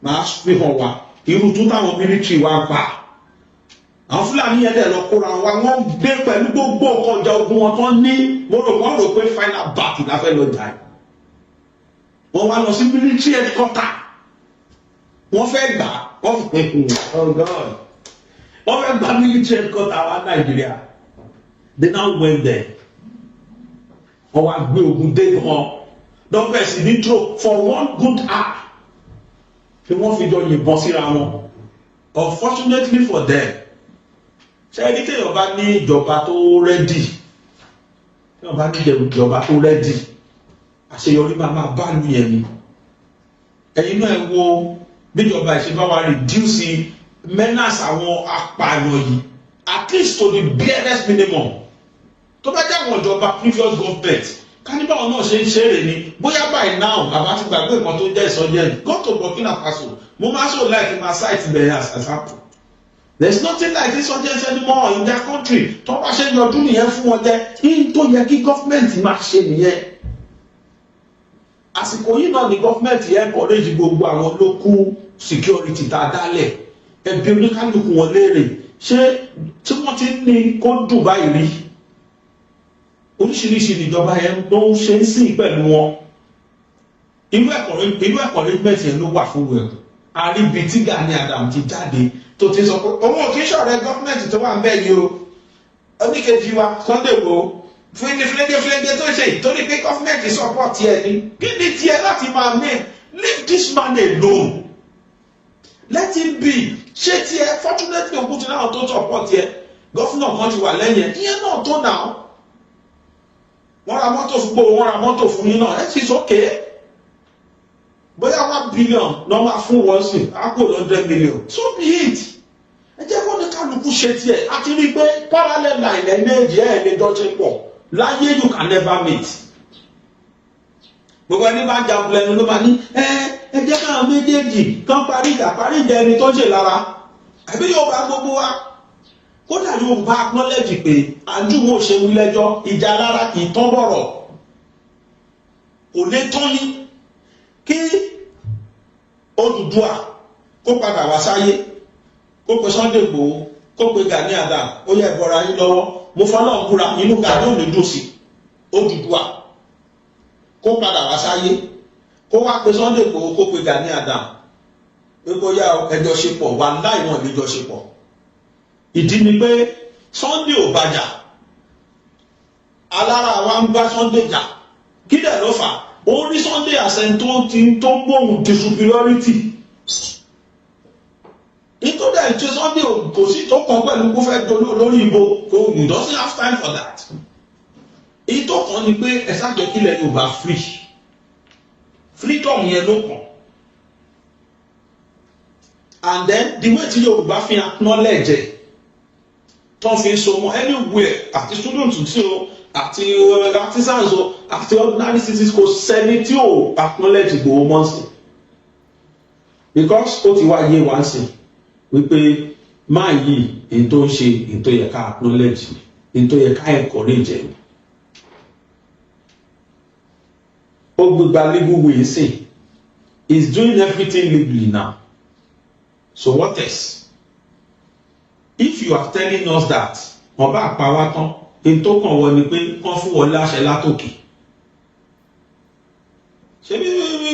máa fi hàn wá irú tó táwọn mílítírì wa pa àwọn Fúlàní yẹn dẹ̀ lọ kóra wa wọ́n gbé pẹ̀lú gbogbo nǹkan ọjà ogun wọn tó ní wọ́n rò pé final battle la fẹ́ lọ jà ẹ́ wọ́n wá lọ sí mílítírì headquarter wọ́n fẹ́ gbà wọ́n fẹ́ gbà mílítírì headquarter wa Nàìjíríà they now went there wọ́n wá gbé ogun dé wọn dọ́pẹ́ sí ní tró for one good hour ni wọ́n fi jọ yìnbọn síra wọn unfortunately for them ṣe ẹni téèyàn bá ní ìjọba tó rẹ́dì téèyàn bá ní ìjọba tó rẹ́dì àṣeyọrí máa bá lu yẹn ni ẹ̀yin náà wo bíjọba ìṣèjọba wa reduce menace àwọn apààyàn yìí at least to the barest minimum tó bá jẹ́ àwọn ìjọba previous government káníbàwọn náà ṣe ń ṣeré ni bóyá by now bàbá ti gbàgbé nǹkan tó jẹ́ ìsọjẹ́ go to Burkina Faso mo máa so like ma site bẹ̀rẹ̀ as example there is nothing like insurgents anymore in their country tó bá ṣe yọdún nìyẹn fún wọn jẹ́ in tó yẹ kí gọ́fìmẹ̀ntì máa ṣe nìyẹn àsìkò yìí náà ni gọ́fìmẹ̀ntì encourage gbogbo àwọn local security tá a dálẹ̀ ẹbí oníkálukú wọn léèrè ṣé tí wọ́n ti ní kó dùn báyìí rí oríṣiríṣi ìjọba yẹn ló ń ṣe ń sìn pẹ̀lú wọn irú encouragement yẹn ló wà fún wọn àríbi tí Gani Adams ti jáde tó ti sọ pé òun ò kí ń ṣọ̀rẹ́ gọ́fìmẹ̀ntì tó wà ń bẹ̀ yìí o oníkejì wa Sunday Igboho fúlẹ́gẹ́ tó ṣe ìtorí pé gọ́fìmẹ̀ntì support ẹ ní kí ni tiẹ̀ láti máa mẹ́ leave this man alone let him be ṣé tiẹ̀ fortunately òkúti náà tó support ẹ gọ́fìnà kan ti wà lẹ́yìn ìyẹn náà tó náà wọ́n ra mọ́tò fún gbogbo wọ́n ra mọ́tò fún yín náà ẹ̀ sì sókè bóyá 1 billion nọ́mbà fún wọ́n sì á kò 100 million so be it ẹ jẹ́ kó ní kálukú ṣe tiẹ̀ a ti rí i pé parallel line ẹ̀ méjì ẹ̀ lè dọ́jẹ́ pọ̀ láyé you can never meet gbogbo ẹni bá jagun lẹ́nu ló máa ní ẹ jẹ́ káwọn méjèèjì kan parí ìjà ẹni tó ń ṣe lára àbí yóò bá gbogbo wa kódà yóò bá acknowledge pé àjùmọ̀ ṣe wí lẹ́jọ́ ìjà lára kì í tán bọ̀rọ̀ kò lè tán ní kí Odùduwà kó padà wá sáyé kó pe Sunday Igboho kó pe Gani Adams ó yẹ bọ́ra yín lọ́wọ́ mo fọlọ́ búra inú Gani ò ní dùn sí Odùduwà kó padà wá sáyé kó wá pe Sunday Igboho kó pe Gani Adams pé bóyá ẹjọ́ ṣe pọ̀ wà láì wọn níjọ́ ṣe pọ̀ ìdí ni pé Sunday ò bàjà alára wa ń bá Sunday jà kí dẹ̀ ló fà ó rí Sunday àṣẹ tó gbóhùn ti superiority president tí Sunday kò sí tó kàn pẹ̀lú kó fẹ́ dolú lórí ìbò kò you don't have time for that. èyí tó kàn ni pé ẹ ṣàjọ kílẹ̀ Yorùbá free freedom yẹn ló kàn. And then the way tí Yorùbá fi acknowledge ẹ̀ tó fi so mọ́ anywhere àti student tí o àti artisans o àti ordinary citizens kò sẹ́ni tí o acknowledge Ìgbòho mọ́ sí because ó ti wá yé wá sí wípé máa yí èyí tó ń ṣe èyí tó yẹ ká acknowledge èyí tó yẹ ká encourage ẹ̀ ó gbégbá legal way sí is doing everything legally now. So what else? If you are telling us that wọ́n bá pa wá tán èyí tó kàn wọ́n ni pé kán fún wọlé àṣẹ látòkè. Ṣé bí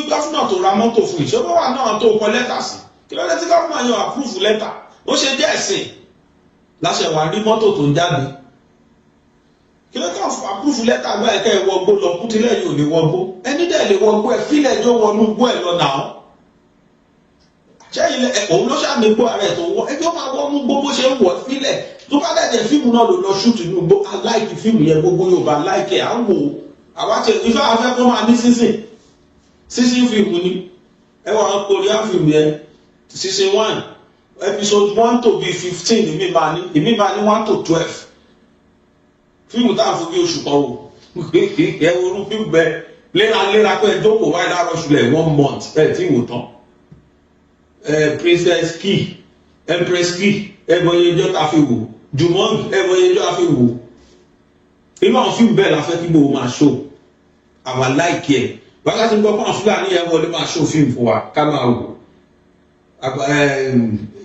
gọ́fúnà tó ra mọ́tò fún ìṣòro wà náà tó kọ lẹ́tà sí? Kí ló dé tí gọ́fúnà yóò àpúrúfù lẹ́tà? Ó ṣe díẹ̀ ẹ̀sìn láṣẹ wà rí mọ́tò tó ń jáde. Kí ló kàn fún àpúrúfù lẹ́tà gbá ẹ̀ka ìwọ̀gbó lọ kútílẹ̀ yóò lè wọgbó? Ẹni dẹ̀ lè wọgbó ẹ̀ fílẹ̀ ẹjọ́ wọnú gbó ẹ̀ lọ nàá. Ṣé ilẹ̀ òun ló ṣàmì gbọ́ ara ẹ̀ tó wọ́ ẹjọ́ máa wọ́n mú gbogbo ṣe ń wọ̀ sílẹ̀ tó bá dẹ̀jẹ̀ fíìmù náà ló lọ ṣúùtù ní gbogbo aláìkì fíìmù yẹn gbogbo Yorùbá aláìkì à ń wò ó àwátì ìfẹ́ afẹ́ kó máa ní sísìn fíìmù ni ẹ wà ń Korean fíìmù yẹn season 1 episode 1 to be 15 ìmí máa ní 1 to 12 fíìmù táà fún bí oṣù kan wò ẹ orú fíìmù bẹ léraléra pé ẹ jókòó wáyé láàárọ̀ ṣùlẹ̀ 1 month ẹ tí wò tán. Princess Key, Empress Key, ẹgbọ̀nyẹ ẹjọ́ ta fi wò, Jumong ẹgbọ̀nyẹ ẹjọ́ ta fi wò. Inú àwọn fíìmù bẹ́ẹ̀ la fẹ́ kí gbogbo máa ṣó. Àwa láìkí ẹ̀. Wákàtí ń gbọ́ pọ́n Fúlàní ẹ̀ wọlé máa ṣó fíìmù fún wa ká máa wò.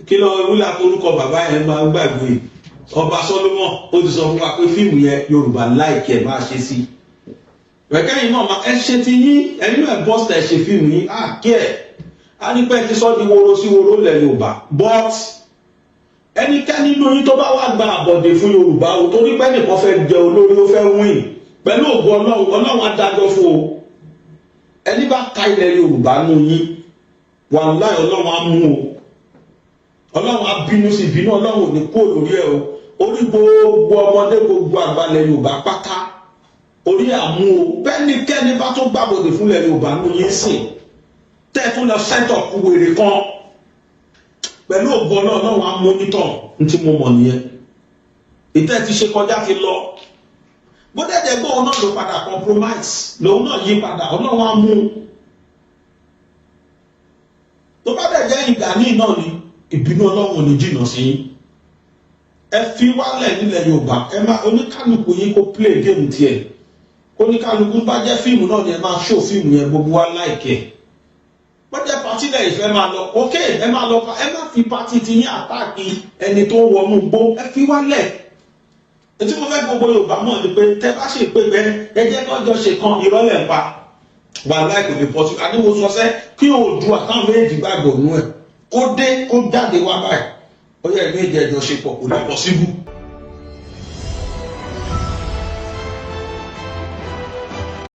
Kí lọ rúlà torúkọ bàbá yẹn máa gbàgbé. Ọba Solomon ó ti sọ fún wa pé fíìmù yẹn Yorùbá láìkí ẹ̀ máa ṣe sí. Rẹ̀kẹ́ yìí náà ẹ ṣe ti yín ẹ̀yin náà bọ́sítà ẹ̀ ṣe fíìmù yín kí ẹ̀. A ní pẹ́ ti sọ di woro sí woro lẹ̀ Yorùbá but ẹnikẹ́ni lóyún tó bá wà gba àbọ̀dé fún Yorùbá o torí pé nìkan fẹ́ jẹ olórí ó fẹ́ win pẹ̀lú ògo Ọlọ́run adájọ́ fún o ẹni bá ka ilẹ̀ Yorùbá nù yín wàláhì Ọlọ́run á mú o Ọlọ́run á bínú sí bínú Ọlọ́run ò ní kó lórí ẹ̀ o orí gbogbo ọmọdé gbogbo àgbàlẹ̀ Yorùbá pátá orí àmú o bẹ́nikẹ́ni bá tó gbàbọ̀dé fúnlẹ̀ Yorùbá nù yín sìn tẹ́ẹ̀tún lọ sẹ́tọ̀ kú wèrè kan pẹ̀lú ògbọ́n náà wọ́n á mọ́nítọ̀ ní tí mo mọ̀ nìyẹn ìtẹ́ ti ṣe kọjá ti lọ bó dẹ̀dẹ̀ gbọ́ òun náà ló padà compromise lòun náà yí padà ọlọ́run á mú tó bá dẹ̀ jẹ́ ìgbà ní náà ni ìbínú ọlọ́run ò ní jìnnà sí yín ẹ fi wálẹ̀ nílẹ̀ Yorùbá ẹ máa oníkálukú yín kó play game tiẹ̀ oníkálukú bá jẹ́ fíìmù náà ni ẹ máa show fíìmù yẹn gbogbo wa láìkẹ́ wọ́n jẹ́ pàtí náà ìfẹ́ máa lọ ok ẹ máa lọ ẹ má fi pàtí ti yín àtàkì ẹni tó wọnú gbó ẹ fi wálẹ̀ ètí mo fẹ́ gbogbo Yorùbá mọ̀ ni pé tẹ́ bá ṣe pé bẹ́ẹ̀ ẹ jẹ́ kó jọ ṣe kan ìrọ́lẹ̀ ń pa wà láì kò lè pọ̀ sí àníwò sọsẹ́ kí Oòduà àtàwọn méjì gbàgbọ́ nú ẹ̀ kó dé kó jáde wá báyìí ó yẹ méjì ẹjọ́ ṣe pọ̀ kò lè pọ̀ síbú.